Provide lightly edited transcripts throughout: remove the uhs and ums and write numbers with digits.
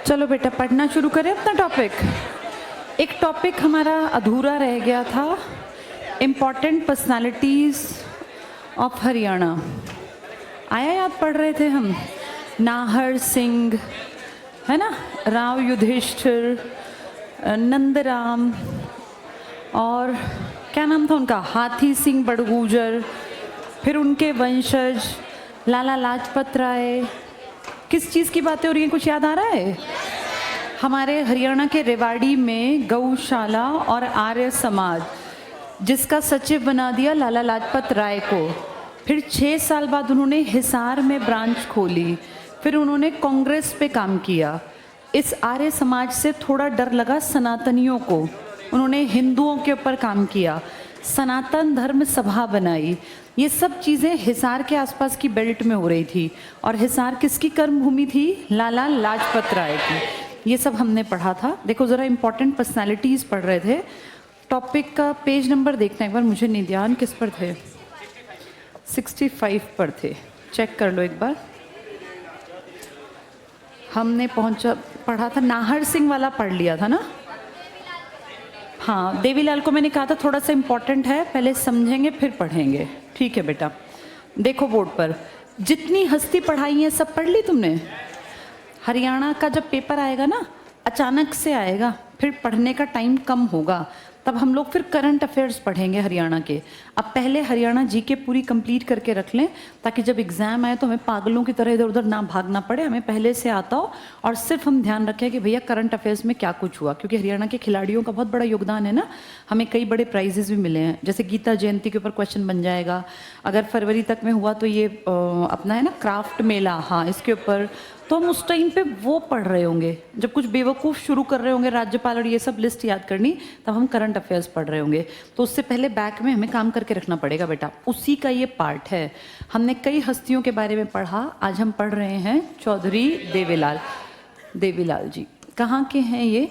चलो बेटा पढ़ना शुरू करें अपना टॉपिक। एक टॉपिक हमारा अधूरा रह गया था, इम्पॉर्टेंट पर्सनालिटीज़ ऑफ हरियाणा। आया याद? पढ़ रहे थे हम नाहर सिंह, है ना, राव युधिष्ठिर, नंदराम, और क्या नाम था उनका, हाथी सिंह बड़गूजर, फिर उनके वंशज लाला लाजपत राय। किस चीज़ की बातें हो रही हैं, कुछ याद आ रहा है? हमारे हरियाणा के रेवाड़ी में गौशाला और आर्य समाज, जिसका सचिव बना दिया लाला लाजपत राय को। फिर 6 साल बाद उन्होंने हिसार में ब्रांच खोली। फिर उन्होंने कांग्रेस पे काम किया। इस आर्य समाज से थोड़ा डर लगा सनातनियों को, उन्होंने हिंदुओं के ऊपर काम किया, सनातन धर्म सभा बनाई। ये सब चीज़ें हिसार के आसपास की बेल्ट में हो रही थी। और हिसार किसकी कर्मभूमि थी? लाला लाजपत राय की। ये सब हमने पढ़ा था। देखो ज़रा इम्पॉर्टेंट पर्सनालिटीज़ पढ़ रहे थे। टॉपिक का पेज नंबर देखना एक बार, मुझे नहीं ध्यान किस पर थे, 65 पर थे, चेक कर लो एक बार। हमने पढ़ा था नाहर सिंह वाला, पढ़ लिया था ना। हाँ, देवीलाल को मैंने कहा था थोड़ा सा इम्पॉर्टेंट है, पहले समझेंगे फिर पढ़ेंगे। ठीक है बेटा, देखो बोर्ड पर जितनी हस्ती पढ़ाई है सब पढ़ ली तुमने। हरियाणा का जब पेपर आएगा ना, अचानक से आएगा, फिर पढ़ने का टाइम कम होगा, तब हम लोग फिर करंट अफेयर्स पढ़ेंगे हरियाणा के। अब पहले हरियाणा जीके पूरी कंप्लीट करके रख लें, ताकि जब एग्जाम आए तो हमें पागलों की तरह इधर उधर ना भागना पड़े, हमें पहले से आता हो और सिर्फ हम ध्यान रखें कि भैया करंट अफेयर्स में क्या कुछ हुआ। क्योंकि हरियाणा के खिलाड़ियों का बहुत बड़ा योगदान है ना, हमें कई बड़े प्राइजेस भी मिले हैं। जैसे गीता जयंती के ऊपर क्वेश्चन बन जाएगा, अगर फरवरी तक में हुआ तो ये अपना है ना क्राफ्ट मेला, हाँ, इसके ऊपर तो हम उस टाइम पे वो पढ़ रहे होंगे। जब कुछ बेवकूफ़ शुरू कर रहे होंगे, राज्यपाल और ये सब लिस्ट याद करनी, तब हम करंट अफेयर्स पढ़ रहे होंगे। तो उससे पहले बैक में हमें काम करके रखना पड़ेगा बेटा, उसी का ये पार्ट है। हमने कई हस्तियों के बारे में पढ़ा, आज हम पढ़ रहे हैं चौधरी देवीलाल जी। कहाँ के हैं ये?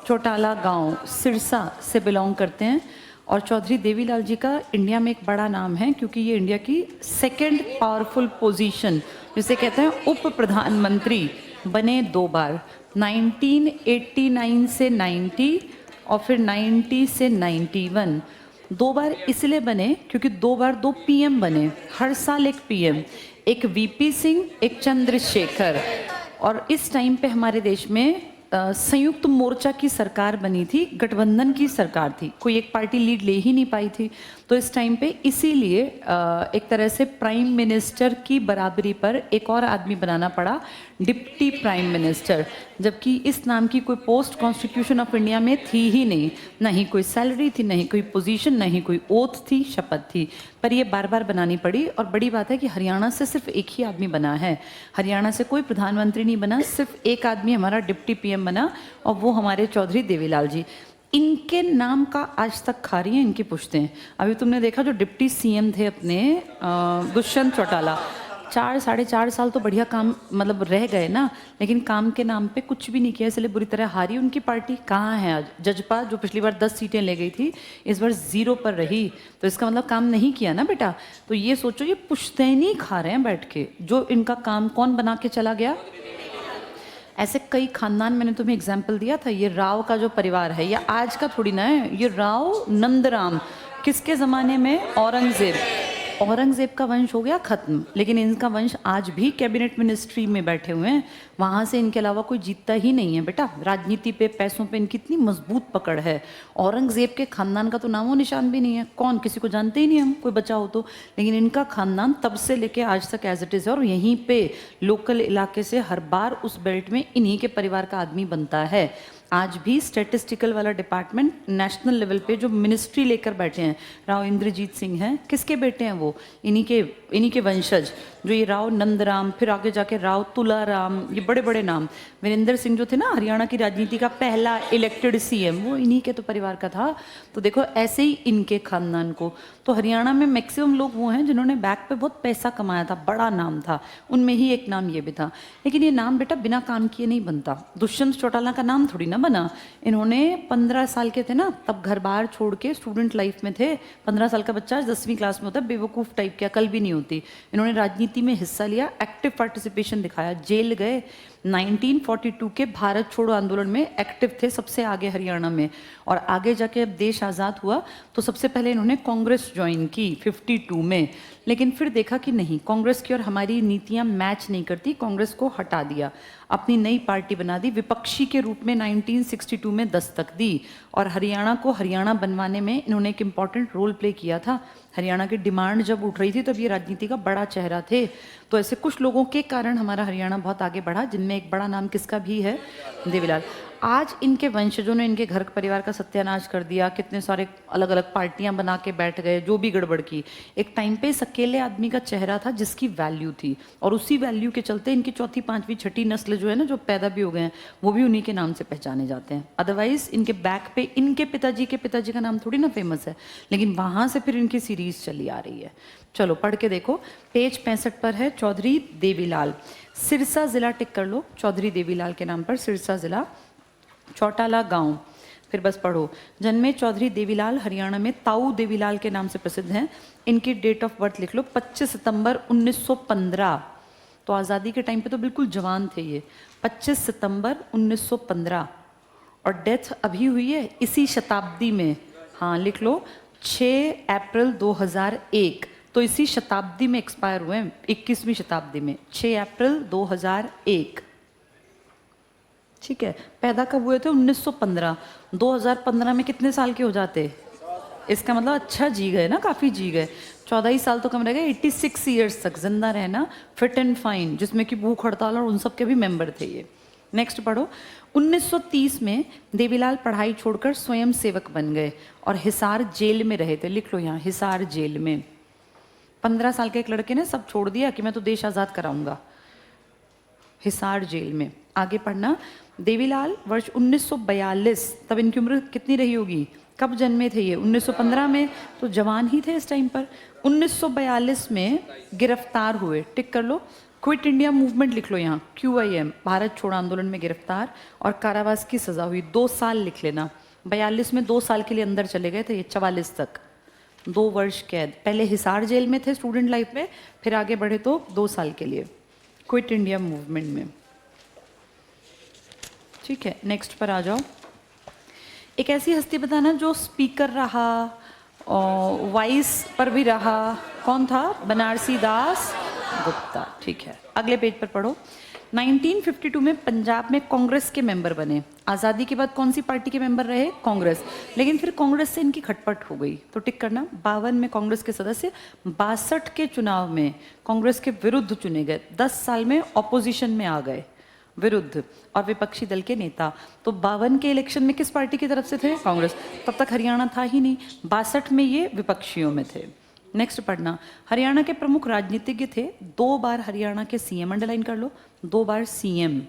चौटाला गाँव, सिरसा से बिलोंग करते हैं। और चौधरी देवीलाल जी का इंडिया में एक बड़ा नाम है, क्योंकि ये इंडिया की सेकंड पावरफुल पोजीशन, जिसे कहते हैं उप प्रधानमंत्री, बने 2 बार, 1989 से 90 और फिर 90 से 91। 2 बार इसलिए बने क्योंकि 2 बार 2 पीएम बने, हर साल एक पीएम, एक वीपी सिंह, एक चंद्रशेखर। और इस टाइम पे हमारे देश में संयुक्त मोर्चा की सरकार बनी थी, गठबंधन की सरकार थी, कोई एक पार्टी लीड ले ही नहीं पाई थी। तो इस टाइम पे इसीलिए एक तरह से प्राइम मिनिस्टर की बराबरी पर एक और आदमी बनाना पड़ा, डिप्टी प्राइम मिनिस्टर। जबकि इस नाम की कोई पोस्ट कॉन्स्टिट्यूशन ऑफ इंडिया में थी ही नहीं, ना ही कोई सैलरी थी, नहीं कोई पोजीशन, नहीं कोई ओथ थी, शपथ थी, पर ये बार बार बनानी पड़ी। और बड़ी बात है कि हरियाणा से सिर्फ एक ही आदमी बना है, हरियाणा से कोई प्रधानमंत्री नहीं बना, सिर्फ एक आदमी हमारा डिप्टी पीएम बना, और वो हमारे चौधरी देवीलाल जी। इनके नाम का आज तक खा रही हैं, इनकी पूछते हैं। अभी तुमने देखा जो डिप्टी सीएम थे अपने दुष्यंत चौटाला, 4-4.5 साल तो बढ़िया काम मतलब रह गए ना, लेकिन काम के नाम पे कुछ भी नहीं किया, इसलिए बुरी तरह हारी उनकी पार्टी। कहाँ है आज जजपा, जो पिछली बार 10 सीटें ले गई थी, इस बार 0 पर रही, तो इसका मतलब काम नहीं किया ना बेटा। तो ये सोचो, ये पुश्तैनी खा रहे हैं बैठ के, जो इनका काम कौन बना के चला गया। ऐसे कई खानदान मैंने तुम्हें एग्जाम्पल दिया था। ये राव का जो परिवार है, ये आज का थोड़ी ना है, ये राव नंदराम किसके ज़माने में? औरंगज़ेब का वंश हो गया ख़त्म, लेकिन इनका वंश आज भी कैबिनेट मिनिस्ट्री में बैठे हुए हैं। वहाँ से इनके अलावा कोई जीतता ही नहीं है बेटा। राजनीति पे, पैसों पे इनकी इतनी मजबूत पकड़ है। औरंगज़ेब के खानदान का तो नामो निशान भी नहीं है, कौन, किसी को जानते ही नहीं हम, कोई बचा हो तो। लेकिन इनका खानदान तब से लेके आज तक एज इट इज़ है, और यहीं पे लोकल इलाके से हर बार उस बेल्ट में इन्हीं के परिवार का आदमी बनता है। आज भी स्टैटिस्टिकल वाला डिपार्टमेंट नेशनल लेवल पे जो मिनिस्ट्री लेकर बैठे हैं, राव इंद्रजीत सिंह हैं, किसके बेटे हैं वो? इन्हीं के वंशज, जो ये राव नंदराम, फिर आगे जाके राव तुलाराम, ये बड़े बड़े नाम। वीरेंद्र सिंह जो थे ना हरियाणा की राजनीति का पहला इलेक्टेड सीएम, वो इन्हीं के तो परिवार का था। तो देखो ऐसे ही इनके खानदान को। तो हरियाणा में मैक्सिमम लोग वो हैं जिन्होंने बैक पे बहुत पैसा कमाया था, बड़ा नाम था, उनमें ही एक नाम ये भी था। लेकिन ये नाम बेटा बिना काम किए नहीं बनता। दुष्यंत चौटाला का नाम थोड़ी ना बना। इन्होंने 15 साल के थे ना तब घर बार छोड़ के स्टूडेंट लाइफ में थे। 15 साल का बच्चा 10वीं क्लास में होता है, बेवकूफ़ टाइप की अकल भी नहीं होती। इन्होंने राजनीति में हिस्सा लिया, एक्टिव पार्टिसिपेशन दिखाया, जेल गए। 1942 के भारत छोड़ो आंदोलन में एक्टिव थे, सबसे आगे हरियाणा में। और आगे जाके अब देश आज़ाद हुआ तो सबसे पहले इन्होंने कांग्रेस ज्वाइन की 52 में। लेकिन फिर देखा कि नहीं, कांग्रेस की और हमारी नीतियां मैच नहीं करती, कांग्रेस को हटा दिया, अपनी नई पार्टी बना दी, विपक्षी के रूप में 1962 में दस्तक दी। और हरियाणा को हरियाणा बनवाने में इन्होंने एक इम्पॉर्टेंट रोल प्ले किया था। हरियाणा की डिमांड जब उठ रही थी तब ये राजनीति का बड़ा चेहरा थे। तो ऐसे कुछ लोगों के कारण हमारा हरियाणा बहुत आगे बढ़ा, जिनमें एक बड़ा नाम किसका भी है, देवीलाल। आज इनके वंशजों ने इनके घर परिवार का सत्यानाश कर दिया, कितने सारे अलग अलग पार्टियां बना के बैठ गए, जो भी गड़बड़ की। एक टाइम पे इस अकेले आदमी का चेहरा था जिसकी वैल्यू थी, और उसी वैल्यू के चलते इनकी चौथी पांचवी छठी नस्ल जो है ना, जो पैदा भी हो गए हैं, वो भी उन्हीं के नाम से पहचाने जाते हैं। अदरवाइज इनके बैक पे इनके पिताजी के पिताजी का नाम थोड़ी ना फेमस है, लेकिन वहां से फिर इनकी सीरीज चली आ रही है। चलो पढ़ के देखो, पेज 65 पर है चौधरी देवीलाल। सिरसा जिला टिक कर लो, चौधरी देवीलाल के नाम पर सिरसा जिला, चौटाला गांव। फिर बस पढ़ो, जन्मे चौधरी देवीलाल हरियाणा में ताऊ देवीलाल के नाम से प्रसिद्ध हैं। इनकी डेट ऑफ बर्थ लिख लो, 25 सितंबर 1915। तो आज़ादी के टाइम पे तो बिल्कुल जवान थे ये, 25 सितंबर 1915। और डेथ अभी हुई है इसी शताब्दी में, हाँ लिख लो, 6 अप्रैल 2001। तो इसी शताब्दी में एक्सपायर हुए हैं, 21वीं शताब्दी में, 6 अप्रैल 2001। ठीक है, पैदा कब हुए थे, 1915। 2015 में कितने साल के हो जाते, इसका मतलब अच्छा जी गए ना, काफ़ी जी गए। 14 ही साल तो कम रह गए, 86 ईयर्स तक जिंदा रहना, फिट एंड फाइन, जिसमें कि भूख हड़ताल और उन सब के भी मेंबर थे ये। नेक्स्ट पढ़ो, 1930 में देवीलाल पढ़ाई छोड़कर स्वयं सेवक बन गए और हिसार जेल में रहे थे। लिख लो यहाँ, हिसार जेल में। 15 साल के एक लड़के ने सब छोड़ दिया कि मैं तो देश आज़ाद कराऊंगा, हिसार जेल में। आगे पढ़ना, देवीलाल वर्ष 1942, तब इनकी उम्र कितनी रही होगी, कब जन्मे थे ये, 1915 में, तो जवान ही थे इस टाइम पर। 1942 में गिरफ्तार हुए, टिक कर लो। क्विट इंडिया मूवमेंट लिख लो यहाँ, QIM, भारत छोड़ो आंदोलन में गिरफ्तार और कारावास की सजा हुई, 2 साल लिख लेना। 42 में 2 साल के लिए अंदर चले गए थे ये, 44 तक 2 वर्ष कैद। पहले हिसार जेल में थे स्टूडेंट लाइफ में, फिर आगे बढ़े तो 2 साल के लिए क्विट इंडिया मूवमेंट में। ठीक है, नेक्स्ट पर आ जाओ। एक ऐसी हस्ती बताना जो स्पीकर रहा और वाइस पर भी रहा, कौन था, बनारसी दास गुप्ता। ठीक है, अगले पेज पर पढ़ो। 1952 में पंजाब में कांग्रेस के मेंबर बने। आज़ादी के बाद कौन सी पार्टी के मेंबर रहे, कांग्रेस। लेकिन फिर कांग्रेस से इनकी खटपट हो गई, तो टिक करना। 52 में कांग्रेस के सदस्य, 62 के चुनाव में कांग्रेस के विरुद्ध चुने गए, 10 साल में ऑपोजिशन में आ गए, विरुद्ध और विपक्षी दल के नेता। तो 52 के इलेक्शन में किस पार्टी की तरफ से थे, कांग्रेस। तब तक हरियाणा था ही नहीं, 62 में ये विपक्षियों में थे। नेक्स्ट पढ़ना, हरियाणा के प्रमुख राजनीतिज्ञ थे, 2 बार हरियाणा के सीएम, अंडरलाइन कर लो, 2 बार सीएम।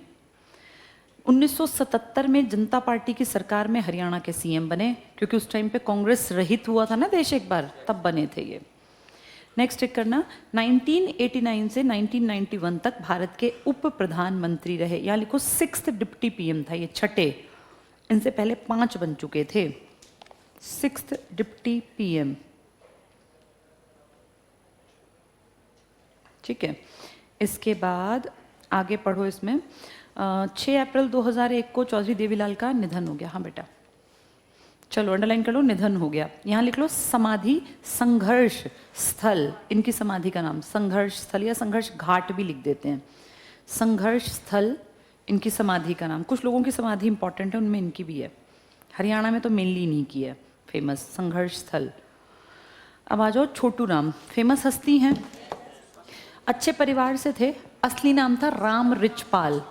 1977 में जनता पार्टी की सरकार में हरियाणा के सीएम बने, क्योंकि उस टाइम पे कांग्रेस रहित हुआ था ना देश एक बार, तब बने थे ये। नेक्स्ट चेक करना, 1989 से 1991 तक भारत के उप प्रधानमंत्री रहे। यहाँ लिखो 6th डिप्टी PM था ये, छठे, इनसे पहले 5 बन चुके थे। 6th डिप्टी PM, ठीक है। इसके बाद आगे पढ़ो, इसमें 6 अप्रैल 2001 को चौधरी देवीलाल का निधन हो गया। हाँ बेटा, चलो अंडरलाइन कर लो, निधन हो गया। यहाँ लिख लो समाधि संघर्ष स्थल, इनकी समाधि का नाम संघर्ष स्थल या संघर्ष घाट भी लिख देते हैं, संघर्ष स्थल इनकी समाधि का नाम। कुछ लोगों की समाधि इंपॉर्टेंट है, उनमें इनकी भी है, हरियाणा में तो मेनली नहीं की है फेमस, संघर्ष स्थल। अब आ जाओ छोटू राम, फेमस हस्ती हैं, अच्छे परिवार से थे। असली नाम था राम रिचपाल,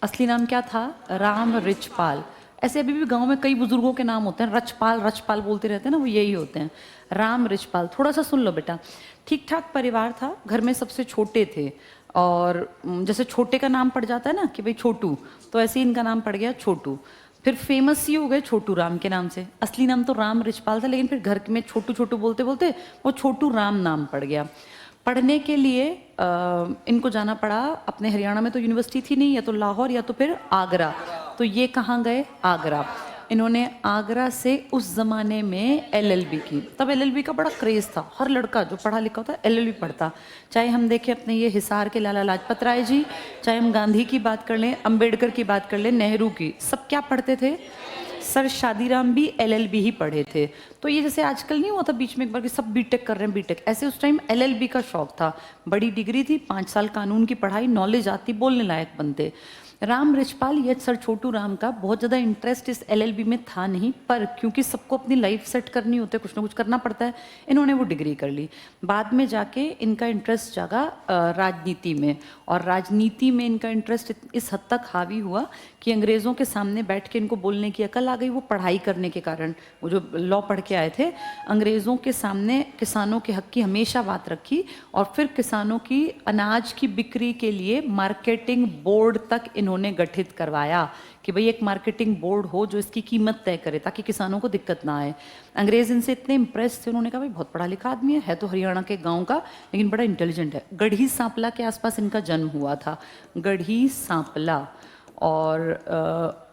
असली नाम क्या था, राम रिचपाल। ऐसे अभी भी गांव में कई बुजुर्गों के नाम होते हैं, रचपाल रचपाल बोलते रहते हैं ना, वो यही होते हैं, राम रिचपाल। थोड़ा सा सुन लो बेटा, ठीक ठाक परिवार था, घर में सबसे छोटे थे, और जैसे छोटे का नाम पड़ जाता है ना कि भाई छोटू, तो ऐसे ही इनका नाम पड़ गया छोटू। फिर फिर फेमस ही हो गए छोटू राम के नाम से। असली नाम तो राम रिचपाल था, लेकिन फिर घर में छोटू छोटू बोलते बोलते वो छोटू राम नाम पड़ गया। पढ़ने के लिए इनको जाना पड़ा, अपने हरियाणा में तो यूनिवर्सिटी थी नहीं, या तो लाहौर या तो फिर आगरा। तो ये कहाँ गए? आगरा। इन्होंने आगरा से उस ज़माने में एलएलबी की। तब एलएलबी का बड़ा क्रेज़ था, हर लड़का जो पढ़ा लिखा होता एलएलबी पढ़ता। चाहे हम देखें अपने ये हिसार के लाला लाजपत राय जी, चाहे हम गांधी की बात कर लें, अंबेडकर की बात कर लें, नेहरू की, सब क्या पढ़ते थे? सर शादीराम भी एलएलबी ही पढ़े थे। तो ये जैसे आजकल नहीं हुआ था बीच में एक बार कि सब बीटेक कर रहे हैं बीटेक, ऐसे उस टाइम एलएलबी का शौक था। बड़ी डिग्री थी, 5 साल कानून की पढ़ाई, नॉलेज आती, बोलने लायक बनते। राम रिचपाल या सर छोटू राम का बहुत ज़्यादा इंटरेस्ट इस एलएलबी में था नहीं, पर क्योंकि सबको अपनी लाइफ सेट करनी होती है, कुछ ना कुछ करना पड़ता है, इन्होंने वो डिग्री कर ली। बाद में जाके इनका इंटरेस्ट जागा राजनीति में, और राजनीति में इनका इंटरेस्ट इस हद तक हावी हुआ कि अंग्रेज़ों के सामने बैठ के इनको बोलने की अकल आ गई। वो पढ़ाई करने के कारण, वो जो लॉ पढ़ के आए थे, अंग्रेज़ों के सामने किसानों के हक की हमेशा बात रखी, और फिर किसानों की अनाज की बिक्री के लिए मार्केटिंग बोर्ड तक इन्होंने गठित करवाया कि भाई एक मार्केटिंग बोर्ड हो जो इसकी कीमत तय करे ताकि किसानों को दिक्कत ना आए। अंग्रेज इनसे इतने इम्प्रेस थे, उन्होंने कहा भाई बहुत पढ़ा लिखा आदमी है तो हरियाणा के गांव का, लेकिन बड़ा इंटेलिजेंट है। गढ़ी सांपला के आसपास इनका जन्म हुआ था, गढ़ी सांपला। और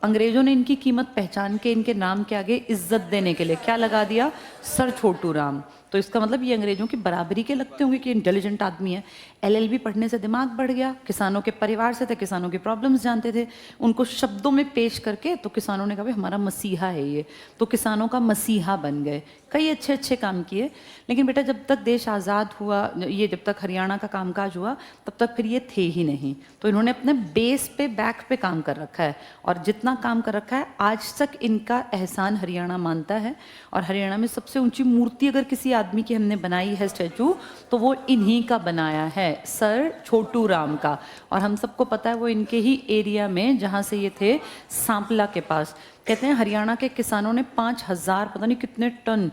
अंग्रेजों ने इनकी कीमत पहचान के इनके नाम के आगे इज्जत देने के लिए क्या लगा दिया? सर छोटू राम। तो इसका मतलब ये अंग्रेजों की बराबरी के लगते होंगे कि इंटेलिजेंट आदमी है। एलएलबी पढ़ने से दिमाग बढ़ गया, किसानों के परिवार से थे, किसानों की प्रॉब्लम्स जानते थे, उनको शब्दों में पेश करके तो किसानों ने कहा भाई हमारा मसीहा है ये, तो किसानों का मसीहा बन गए। कई अच्छे अच्छे काम किए, लेकिन बेटा जब तक देश आज़ाद हुआ, ये जब तक हरियाणा का कामकाज हुआ, तब तक फिर ये थे ही नहीं। तो इन्होंने अपने बेस पे, बैक पे काम कर रखा है, और जितना काम कर रखा है आज तक इनका एहसान हरियाणा मानता है। और हरियाणा में सबसे ऊंची मूर्ति अगर किसी आदमी की हमने बनाई है स्टैचू, तो वो इन्हीं का बनाया है, सर छोटू राम का। और हम सबको पता है वो इनके ही एरिया में, जहाँ से ये थे, सांपला के पास। कहते हैं हरियाणा के किसानों ने 5000 पता नहीं कितने टन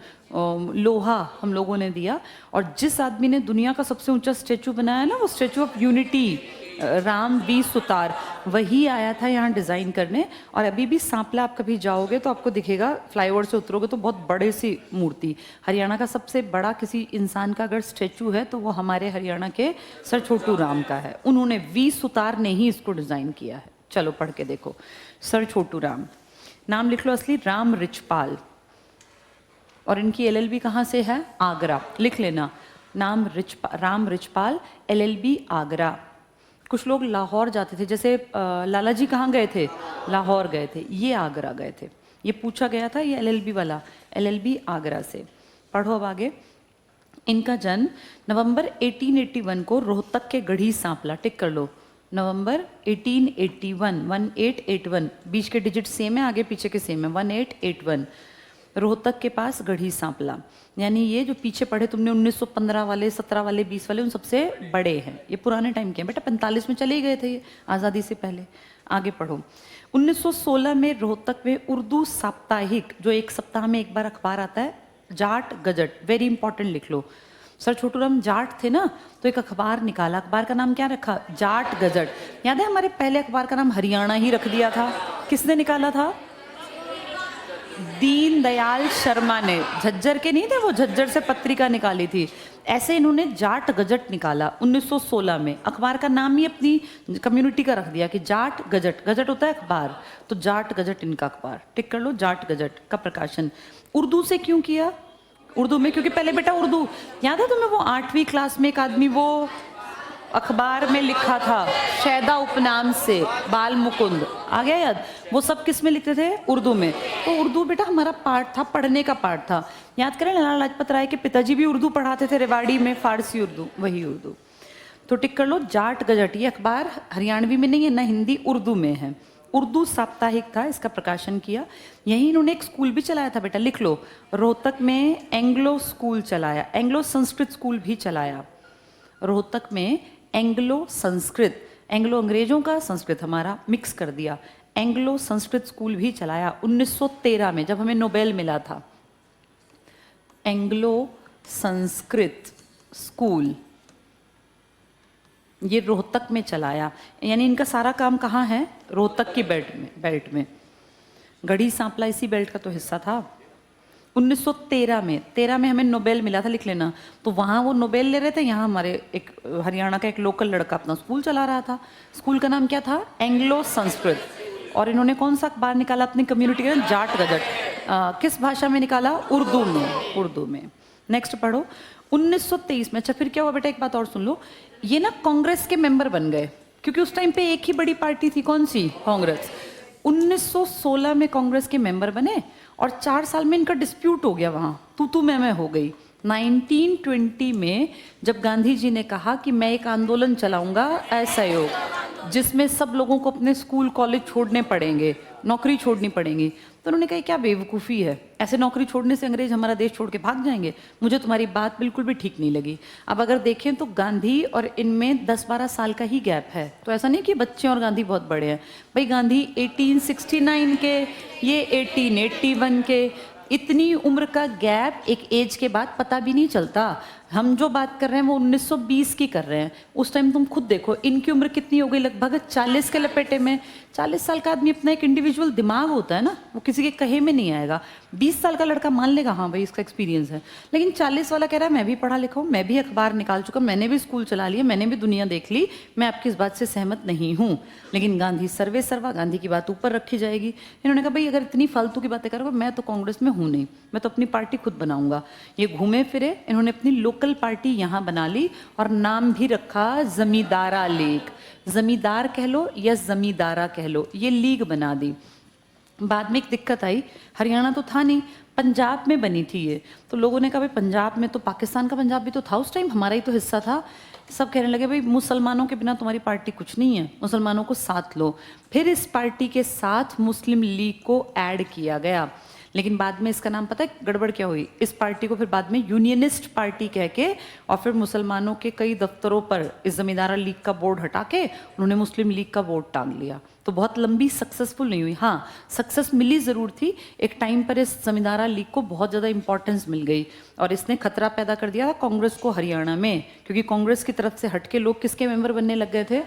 लोहा हम लोगों ने दिया। और जिस आदमी ने दुनिया का सबसे ऊंचा स्टैचू बनाया ना, वो Statue of Unity, Ram V Sutar, वही आया था यहाँ डिज़ाइन करने। और अभी भी सांपला आप कभी जाओगे तो आपको दिखेगा, फ्लाईओवर से उतरोगे तो बहुत बड़े सी मूर्ति। हरियाणा का सबसे बड़ा किसी इंसान का अगर स्टैचू है तो वो हमारे हरियाणा के सर छोटू राम का है। उन्होंने, वी सुतार ने ही इसको डिज़ाइन किया है। चलो पढ़ के देखो, सर छोटू राम। नाम लिख लो असली, राम रिचपाल। और इनकी एलएलबी कहाँ से है? आगरा। लिख लेना, नाम राम रिचपाल, एलएलबी आगरा। कुछ लोग लाहौर जाते थे, जैसे लाला जी कहाँ गए थे? लाहौर गए थे, ये आगरा गए थे। ये पूछा गया था, ये एलएलबी वाला, एलएलबी आगरा से। पढ़ो अब आगे। इनका जन्म नवंबर 1881 को रोहतक के गढ़ी सांपला, टिक कर लो, नवंबर 1881, 1881, बीच के डिजिट सेम है, आगे पीछे के सेम है, 1881, रोहतक के पास गढ़ी सांपला। यानी ये जो पीछे पढ़े तुमने 1915 वाले, 17 वाले, 20 वाले, उन सबसे बड़े हैं। ये पुराने टाइम के हैं बेटा, 45 में चले गए थे ये, आज़ादी से पहले। आगे पढ़ो। 1916 में रोहतक में उर्दू साप्ताहिक, जो एक सप्ताह में एक बार अखबार आता है, जाट गजट, वेरी इंपॉर्टेंट, लिख लो। सर छोटू राम जाट थे ना, तो एक अखबार निकाला, अखबार का नाम क्या रखा? जाट गजट। याद है हमारे पहले अखबार का नाम हरियाणा ही रख दिया था, किसने निकाला था? दीन दयाल शर्मा ने। झज्जर के नहीं थे वो, झज्जर से पत्रिका निकाली थी। ऐसे इन्होंने जाट गजट निकाला 1916 में। अखबार का नाम ही अपनी कम्युनिटी का रख दिया कि जाट गजट, गजट होता है अखबार, तो जाट गजट इनका अखबार, टिक कर लो, जाट गजट का प्रकाशन। उर्दू से क्यों किया? उर्दू में क्योंकि पहले बेटा उर्दू, याद है तुम्हें वो 8वीं क्लास में एक आदमी वो अखबार में लिखा था, शैदा उपनाम से, बाल मुकुंद, आ गया याद? वो सब किस में लिखते थे? उर्दू में। तो उर्दू बेटा हमारा पार्ट था, पढ़ने का पार्ट था। याद करें लाला लाजपत राय के पिताजी भी उर्दू पढ़ाते थे रेवाड़ी में, फारसी उर्दू, वही उर्दू। तो टिक कर लो, जाट गजट। ये अखबार हरियाणवी में नहीं है, ना हिंदी, उर्दू में है। उर्दू साप्ताहिक था, इसका प्रकाशन किया। यहीं इन्होंने एक स्कूल भी चलाया था बेटा, लिख लो, रोहतक में एंग्लो स्कूल चलाया, एंग्लो संस्कृत स्कूल भी चलाया। रोहतक में एंग्लो संस्कृत, एंग्लो अंग्रेजों का, संस्कृत हमारा, मिक्स कर दिया, एंग्लो संस्कृत स्कूल भी चलाया 1913 में, जब हमें नोबेल मिला था। एंग्लो संस्कृत स्कूल ये रोहतक में चलाया। यानी इनका सारा काम कहाँ है? रोहतक की बेल्ट में। गढ़ी सांपला इसी बेल्ट का तो हिस्सा था। 1913 में हमें नोबेल मिला था, लिख लेना। तो वहाँ वो नोबेल ले रहे थे, यहाँ हमारे एक हरियाणा का एक लोकल लड़का अपना स्कूल चला रहा था। स्कूल का नाम क्या था? एंग्लो संस्कृत। और इन्होंने कौन सा अखबार निकाला अपनी कम्युनिटी का? जाट गजट। किस भाषा में निकाला? उर्दू में। उर्दू में। नेक्स्ट पढ़ो। 1923 में, अच्छा फिर क्या हुआ बेटा, एक बात और सुन लो, ये ना कांग्रेस के मेंबर बन गए, क्योंकि उस टाइम पे एक ही बड़ी पार्टी थी, कौन सी? कांग्रेस। 1916 में कांग्रेस के मेंबर बने और 4 साल में इनका डिस्प्यूट हो गया, वहाँ तू मैं हो गई। 1920 में जब गांधी जी ने कहा कि मैं एक आंदोलन चलाऊंगा असहयोग, जिसमें सब लोगों को अपने स्कूल कॉलेज छोड़ने पड़ेंगे, नौकरी छोड़नी पड़ेंगी, तो उन्होंने कहा क्या बेवकूफ़ी है, ऐसे नौकरी छोड़ने से अंग्रेज हमारा देश छोड़ के भाग जाएंगे। मुझे तुम्हारी बात बिल्कुल भी ठीक नहीं लगी। अब अगर देखें तो गांधी और इनमें 10-12 साल का ही गैप है, तो ऐसा नहीं कि बच्चे और गांधी बहुत बड़े हैं। भाई गांधी 1869 के, ये 1881 के, इतनी उम्र का गैप एक एज के बाद पता भी नहीं चलता। हम जो बात कर रहे हैं वो 1920 की कर रहे हैं। उस टाइम तुम खुद देखो इनकी उम्र कितनी हो गई, लगभग 40 के लपेटे में। 40 साल का आदमी अपना एक इंडिविजुअल दिमाग होता है ना, वो किसी के कहे में नहीं आएगा। 20 साल का लड़का मान लेगा हाँ भाई इसका एक्सपीरियंस है, लेकिन 40 वाला कह रहा है मैं भी पढ़ा लिखा हूँ, मैं भी अखबार निकाल चुका, मैंने भी स्कूल चला लिया, मैंने भी दुनिया देख ली, मैं आपकी इस बात से सहमत नहीं हूँ। लेकिन गांधी सर्वे सर्वा, गांधी की बात ऊपर रखी जाएगी। इन्होंने कहा भाई अगर इतनी फालतू की बातें करोगे, मैं तो कांग्रेस में हूँ नहीं, मैं तो अपनी पार्टी खुद बनाऊंगा। ये घूमे फिरे, इन्होंने अपनी लोकल पार्टी यहाँ बना ली और नाम भी रखा जमींदारा लीग। जमींदार कह लो या जमींदारा कह लो, ये लीग बना दी। बाद में एक दिक्कत आई, हरियाणा तो था नहीं, पंजाब में बनी थी ये। तो लोगों ने कहा भाई पंजाब में तो पाकिस्तान का पंजाब भी तो था उस टाइम, हमारा ही तो हिस्सा था। सब कहने लगे भाई मुसलमानों के बिना तुम्हारी पार्टी कुछ नहीं है, मुसलमानों को साथ लो। फिर इस पार्टी के साथ मुस्लिम लीग को ऐड किया गया, लेकिन बाद में इसका नाम पता है गड़बड़ क्या हुई? इस पार्टी को फिर बाद में यूनियनिस्ट पार्टी कह के, और फिर मुसलमानों के कई दफ्तरों पर इस जमींदारा लीग का बोर्ड हटा के उन्होंने मुस्लिम लीग का बोर्ड टांग लिया। तो बहुत लंबी सक्सेसफुल नहीं हुई। हाँ, सक्सेस मिली ज़रूर थी, एक टाइम पर इस जमींदारा लीग को बहुत ज़्यादा इंपॉर्टेंस मिल गई और इसने खतरा पैदा कर दिया कांग्रेस को हरियाणा में, क्योंकि कांग्रेस की तरफ से हटके लोग किसके मेंबर बनने लग गए थे?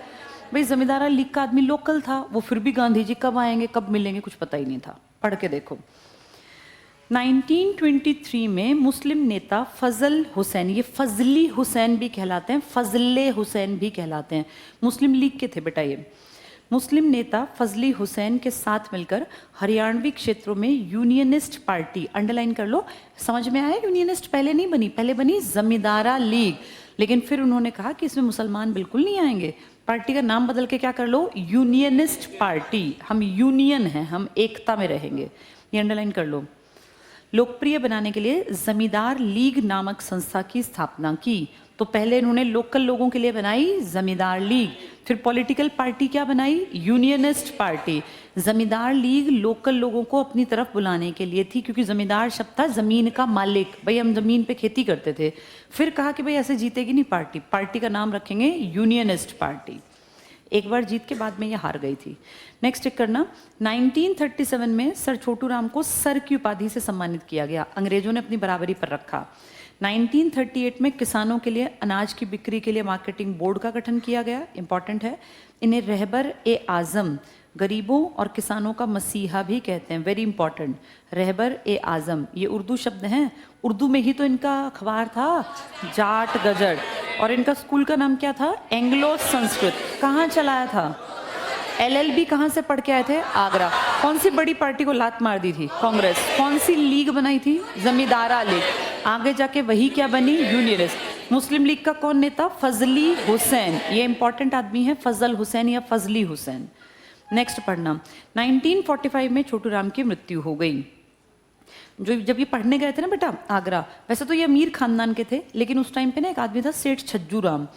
भाई जमींदारा लीग का आदमी लोकल था, वो फिर भी गांधी जी कब आएंगे कब मिलेंगे कुछ पता ही नहीं था। पढ़ के देखो। 1923 में मुस्लिम नेता फजल हुसैन, ये फजली हुसैन भी कहलाते हैं, फजले हुसैन भी कहलाते हैं, मुस्लिम लीग के थे बेटा ये। मुस्लिम नेता फजली हुसैन के साथ मिलकर हरियाणवी क्षेत्रों में यूनियनिस्ट पार्टी, अंडरलाइन कर लो, समझ में आया? यूनियनिस्ट पहले नहीं बनी, पहले बनी जमींदारा लीग, लेकिन फिर उन्होंने कहा कि इसमें मुसलमान बिल्कुल नहीं आएंगे, पार्टी का नाम बदल के क्या कर लो? Unionist party. हम यूनियन हैं, हम एकता में रहेंगे, ये अंडरलाइन कर लो। लोकप्रिय बनाने के लिए जमींदार लीग नामक संस्था की स्थापना की। तो पहले इन्होंने लोकल लोगों के लिए बनाई जमींदार लीग, फिर पॉलिटिकल पार्टी क्या बनाई? Unionist party. जमींदार लीग लोकल लोगों को अपनी तरफ बुलाने के लिए थी, क्योंकि जमींदार शब्द था जमीन का मालिक, भाई हम जमीन पे खेती करते थे। फिर कहा कि भाई ऐसे जीतेगी नहीं पार्टी, पार्टी का नाम रखेंगे यूनियनिस्ट पार्टी। एक बार जीत के बाद में ये हार गई थी। नेक्स्ट चेक करना, 1937 में सर छोटू राम को सर की उपाधि से सम्मानित किया गया, अंग्रेजों ने अपनी बराबरी पर रखा। 1938 में किसानों के लिए अनाज की बिक्री के लिए मार्केटिंग बोर्ड का गठन किया गया, इंपॉर्टेंट है। इन्हें रहबर ए आज़म, गरीबों और किसानों का मसीहा भी कहते हैं, वेरी इंपॉर्टेंट। रहबर ए आज़म ये उर्दू शब्द हैं, उर्दू में ही तो इनका अखबार था जाट गजट, और इनका स्कूल का नाम क्या था? एंग्लो संस्कृत। कहाँ चलाया था? LLB कहाँ से पढ़ के आए थे? आगरा। कौन सी बड़ी पार्टी को लात मार दी थी? कांग्रेस। कौन सी लीग बनाई थी? जमींदारा लीग। आगे जाके वही क्या बनी? यूनियनिस्ट। मुस्लिम लीग का कौन नेता? फजली हुसैन, ये इंपॉर्टेंट आदमी है, फजल हुसैन या फजली हुसैन। नेक्स्ट पढ़ना, 1945 में छोटू राम की मृत्यु हो गई। जो जब ये पढ़ने गए थे ना बेटा आगरा, वैसे तो ये अमीर खानदान के थे, लेकिन उस टाइम पे ना एक आदमी था सेठ छज्जू राम,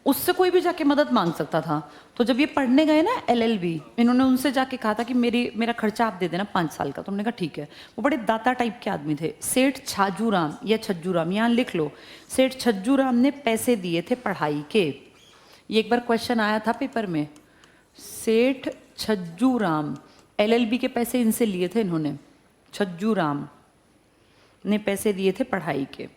उससे कोई भी जाके मदद मांग सकता था। तो जब ये पढ़ने गए ना LLB, इन्होंने उनसे जाके कहा था कि मेरा खर्चा आप दे देना 5 साल का। तो उन्होंने कहा ठीक है। वो बड़े दाता टाइप के आदमी थे, सेठ छाजू राम या छज्जू राम, यहाँ लिख लो। सेठ छज्जू राम ने पैसे दिए थे पढ़ाई के। ये एक बार क्वेश्चन आया था पेपर में, सेठ छज्जू राम, LLB के पैसे इनसे लिए थे इन्होंने, छज्जू राम ने पैसे दिए थे पढ़ाई के।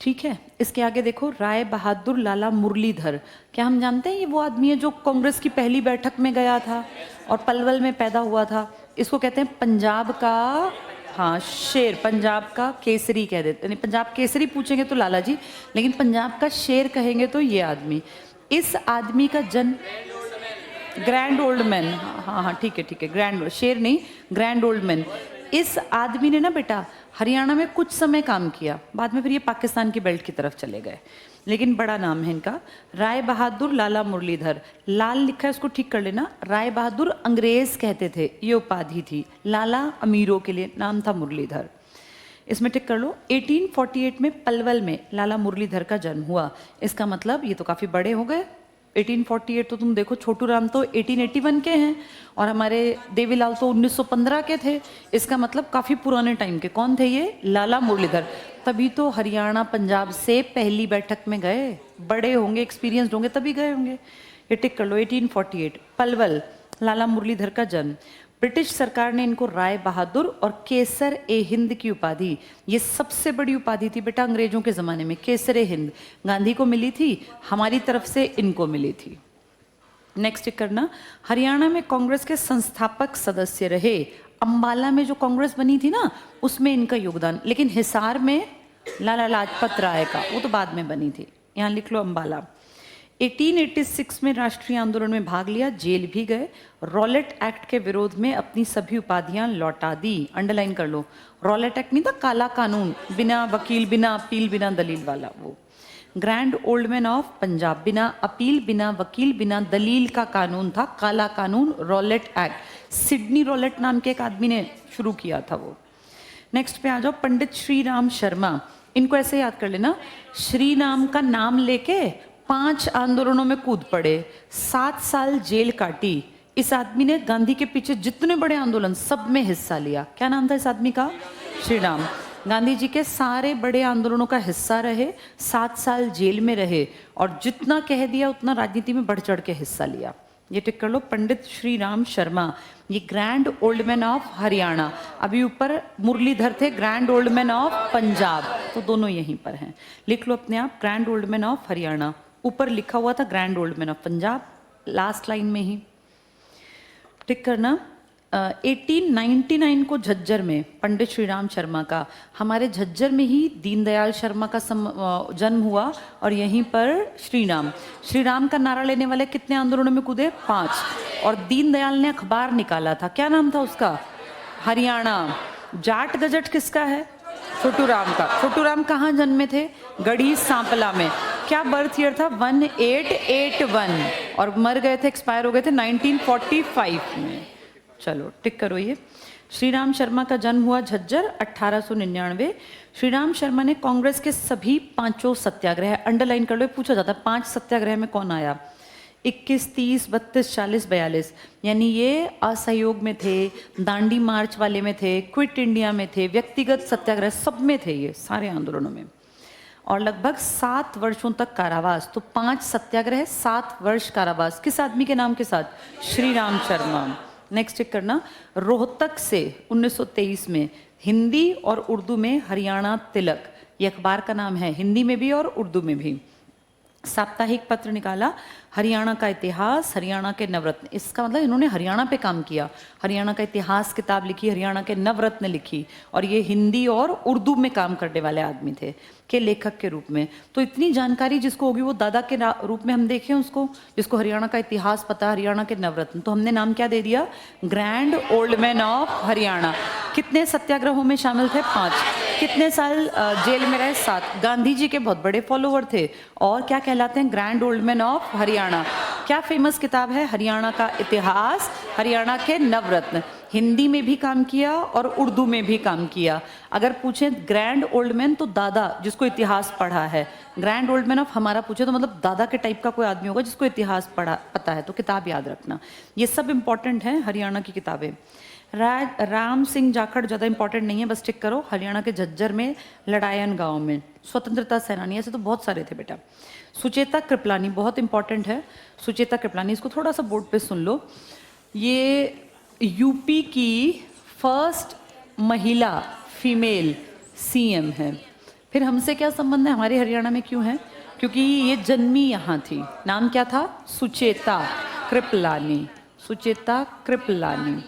ठीक है। इसके आगे देखो, राय बहादुर लाला मुरलीधर। क्या हम जानते हैं ये वो आदमी है जो कांग्रेस की पहली बैठक में गया था और पलवल में पैदा हुआ था। इसको कहते हैं पंजाब का, हाँ, शेर, पंजाब का केसरी कह देते हैं। पंजाब केसरी पूछेंगे तो लाला जी, लेकिन पंजाब का शेर कहेंगे तो ये आदमी। इस आदमी का जन्म, ग्रैंड ओल्ड मैन, हाँ हाँ ठीक है, ग्रैंड, शेर नहीं, ग्रैंड ओल्ड मैन। इस आदमी ने ना बेटा हरियाणा में कुछ समय काम किया, बाद में फिर ये पाकिस्तान की बेल्ट की तरफ चले गए, लेकिन बड़ा नाम है इनका, राय बहादुर लाला मुरलीधर। लाल लिखा है, उसको ठीक कर लेना। राय बहादुर अंग्रेज कहते थे, ये उपाधि थी। लाला अमीरों के लिए, नाम था मुरलीधर। इसमें टिक कर लो। 1848 में पलवल में लाला मुरलीधर का जन्म हुआ। इसका मतलब ये तो काफ़ी बड़े हो गए। 1848 तो तुम देखो, छोटू राम तो 1881 के हैं और हमारे देवीलाल तो 1915 के थे। इसका मतलब काफ़ी पुराने टाइम के। कौन थे ये? लाला मुरलीधर। तभी तो हरियाणा पंजाब से पहली बैठक में गए। बड़े होंगे, एक्सपीरियंस्ड होंगे, तभी गए होंगे। ये टिक कर लो। 1848 पलवल, लाला मुरलीधर का जन्म। ब्रिटिश सरकार ने इनको राय बहादुर और केसर ए हिंद की उपाधि, ये सबसे बड़ी उपाधि थी बेटा अंग्रेजों के ज़माने में। केसर ए हिंद गांधी को मिली थी, हमारी तरफ से इनको मिली थी। नेक्स्ट करना, हरियाणा में कांग्रेस के संस्थापक सदस्य रहे। अंबाला में जो कांग्रेस बनी थी ना, उसमें इनका योगदान। लेकिन हिसार में लाला लाजपत राय का, वो तो बाद में बनी थी। यहाँ लिख लो अंबाला। 1886 में राष्ट्रीय आंदोलन में भाग लिया, जेल भी गए। रॉलेट एक्ट के विरोध में अपनी सभी उपाधियां लौटा दी। अंडरलाइन कर लो। रॉलेट एक्ट नहीं था, काला कानून, बिना वकील, बिना अपील, बिना दलील वाला। वो grand old man of Punjab, बिना अपील, बिना वकील, बिना दलील का कानून था, काला कानून, रॉलेट एक्ट। सिडनी रॉलेट नाम के एक आदमी ने शुरू किया था वो। नेक्स्ट पे आ जाओ, पंडित श्री राम शर्मा। इनको ऐसे याद कर लेना, श्री राम का नाम लेके 5 आंदोलनों में कूद पड़े, 7 साल जेल काटी। इस आदमी ने गांधी के पीछे जितने बड़े आंदोलन, सब में हिस्सा लिया। क्या नाम था इस आदमी का? श्री राम। गांधी जी के सारे बड़े आंदोलनों का हिस्सा रहे, 7 साल जेल में रहे और जितना कह दिया उतना राजनीति में बढ़ चढ़ के हिस्सा लिया। ये टिक कर लो, पंडित श्री राम शर्मा। ये grand old man of Haryana. अभी ऊपर मुरलीधर थे, grand old man of Punjab, तो दोनों यहीं पर हैं। लिख लो अपने आप, grand old man of Haryana. ऊपर लिखा हुआ था grand old man of Punjab, last line में ही टिक करना। 1899 को झज्जर में पंडित श्री राम शर्मा का, हमारे झज्जर में ही दीनदयाल शर्मा का जन्म हुआ और यहीं पर श्री राम का नारा लेने वाले कितने आंदोलनों में कूदे? 5। और दीनदयाल ने अखबार निकाला था, क्या नाम था उसका? हरियाणा। जाट गजट किसका है? छोटू राम का। छोटू राम कहाँ जन्मे थे? गढ़ी सांपला में। क्या बर्थ ईयर था? 1881 और मर गए थे, एक्सपायर हो गए थे 1945 में। चलो टिक करो ये। श्री राम शर्मा का जन्म हुआ झज्जर 1899। श्री राम शर्मा ने कांग्रेस के सभी 5 सत्याग्रह, अंडरलाइन कर लो, पूछा जाता है 5 सत्याग्रह में कौन आया? 21, 30, 32, 40, 42, यानी ये असहयोग में थे, दांडी मार्च वाले में थे, क्विट इंडिया में थे, व्यक्तिगत सत्याग्रह, सब में थे ये सारे आंदोलनों में। और लगभग 7 वर्षों तक कारावास। तो 5 सत्याग्रह, 7 वर्ष कारावास। किस आदमी के नाम के साथ? श्री राम शर्मा। नेक्स्ट चेक करना, रोहतक से 1923 में हिंदी और उर्दू में हरियाणा तिलक, ये अखबार का नाम है, हिंदी में भी और उर्दू में भी। साप्ताहिक पत्र निकाला, हरियाणा का इतिहास, हरियाणा के नवरत्न। इसका मतलब इन्होंने हरियाणा पे काम किया, हरियाणा का इतिहास किताब लिखी, हरियाणा के नवरत्न लिखी, और ये हिंदी और उर्दू में काम करने वाले आदमी थे के लेखक के रूप में। तो इतनी जानकारी जिसको होगी वो दादा के रूप में हम देखें उसको, जिसको हरियाणा का इतिहास पता, हरियाणा के नवरत्न, तो हमने नाम क्या दे दिया? Grand old man of Haryana. कितने सत्याग्रहों में शामिल थे? 5। कितने साल जेल में रहे? 7। गांधी जी के बहुत बड़े फॉलोवर थे और क्या कहलाते हैं? Grand old man of Haryana. क्या फेमस किताब है? हरियाणा का इतिहास, हरियाणा के नवरत्न। हिंदी में भी काम किया और उर्दू में भी काम किया। अगर पूछें ग्रैंड ओल्ड मैन तो दादा जिसको इतिहास पढ़ा है, ग्रैंड ओल्ड मैन ऑफ हमारा पूछे तो मतलब दादा के टाइप का कोई आदमी होगा जिसको इतिहास पता है। तो किताब याद रखना, ये सब इंपॉर्टेंट है हरियाणा की किताबें। राम सिंह जाखड़ ज़्यादा इंपॉर्टेंट नहीं है, बस टिक करो। हरियाणा के झज्जर में लड़ायन गांव में स्वतंत्रता सेनानी, ऐसे तो बहुत सारे थे बेटा। सुचेता कृपलानी बहुत इंपॉर्टेंट है। सुचेता कृपलानी, इसको थोड़ा सा बोर्ड पे सुन लो। ये यूपी की फर्स्ट महिला फीमेल सीएम है। फिर हमसे क्या संबंध है, हमारे हरियाणा में क्यों है? क्योंकि ये जन्मी यहाँ थी। नाम क्या था? सुचेता कृपलानी। सुचेता कृपलानी।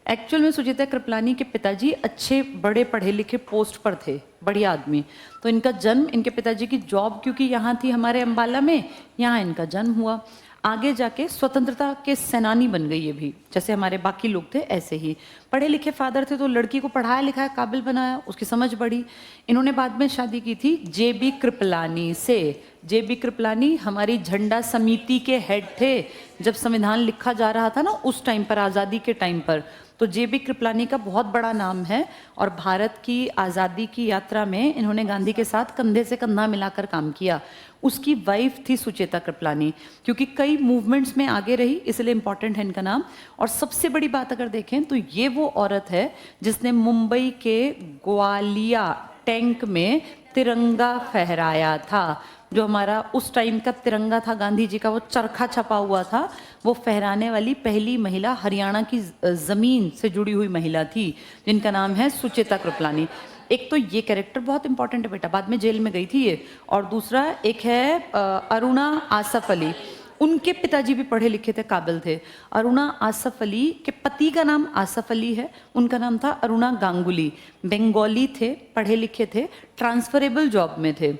एक्चुअल में सुचेता कृपलानी के पिताजी अच्छे बड़े पढ़े लिखे पोस्ट पर थे, बढ़िया आदमी। तो इनका जन्म, इनके पिताजी की जॉब क्योंकि यहाँ थी हमारे अम्बाला में, यहाँ इनका जन्म हुआ। आगे जाके स्वतंत्रता के सेनानी बन गई ये भी, जैसे हमारे बाकी लोग थे ऐसे ही। पढ़े लिखे फादर थे तो लड़की को पढ़ाया लिखाया, काबिल बनाया, उसकी समझ बढ़ी। इन्होंने बाद में शादी की थी जेबी कृपलानी से। जेबी कृपलानी हमारी झंडा समिति के हेड थे जब संविधान लिखा जा रहा था ना, उस टाइम पर, आज़ादी के टाइम पर। तो जेबी कृपलानी का बहुत बड़ा नाम है और भारत की आज़ादी की यात्रा में इन्होंने गांधी के साथ कंधे से कंधा मिलाकर काम किया। उसकी वाइफ थी सुचेता कृपलानी, क्योंकि कई मूवमेंट्स में आगे रही, इसलिए इंपॉर्टेंट है इनका नाम। और सबसे बड़ी बात अगर देखें तो ये वो औरत है जिसने मुंबई के ग्वालिया टैंक में तिरंगा फहराया था। जो हमारा उस टाइम का तिरंगा था गांधी जी का, वो चरखा छपा हुआ था, वो फहराने वाली पहली महिला हरियाणा की ज़मीन से जुड़ी हुई महिला थी, जिनका नाम है सुचेता कृपलानी। एक तो ये कैरेक्टर बहुत इंपॉर्टेंट है बेटा, बाद में जेल में गई थी ये। और दूसरा एक है अरुणा आसफ अली। उनके पिताजी भी पढ़े लिखे थे, काबिल थे। अरुणा आसफ अली के पति का नाम आसफ अली है, उनका नाम था अरुणा गांगुली। बंगाली थे, पढ़े लिखे थे, ट्रांसफरेबल जॉब में थे,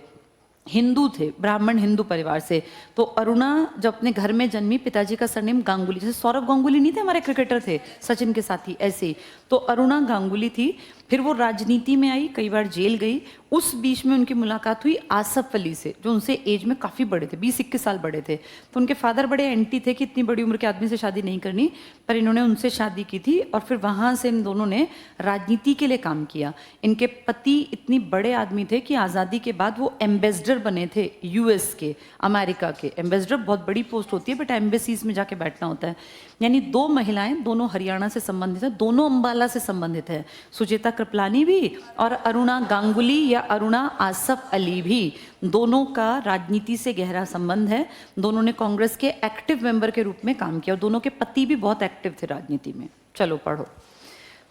हिंदू थे, ब्राह्मण हिंदू परिवार से। तो अरुणा जब अपने घर में जन्मी, पिताजी का सरनेम गांगुली, जैसे सौरव गांगुली नहीं थे हमारे क्रिकेटर थे, सचिन के साथी, ऐसे। तो अरुणा गांगुली थी। फिर वो राजनीति में आई, कई बार जेल गई। उस बीच में उनकी मुलाकात हुई आसफ अली से, जो उनसे एज में काफ़ी बड़े थे, 20-21 साल बड़े थे। तो उनके फादर बड़े एंटी थे कि इतनी बड़ी उम्र के आदमी से शादी नहीं करनी, पर इन्होंने उनसे शादी की थी और फिर वहाँ से इन दोनों ने राजनीति के लिए काम किया। इनके पति इतनी बड़े आदमी थे कि आज़ादी के बाद वो एम्बेसडर बने थे यूएस के, अमेरिका के। एम्बेसडर बहुत बड़ी पोस्ट होती है, बट एम्बेसीज में जाके बैठना होता है। यानी दो महिलाएं, दोनों हरियाणा से संबंधित है, दोनों अम्बाला से संबंधित है, सुचेता कृपलानी भी और अरुणा गांगुली या अरुणा आसफ अली भी। दोनों का राजनीति से गहरा संबंध है। दोनों ने कांग्रेस के एक्टिव मेंबर के रूप में काम किया और दोनों के पति भी बहुत एक्टिव थे राजनीति में। चलो पढ़ो।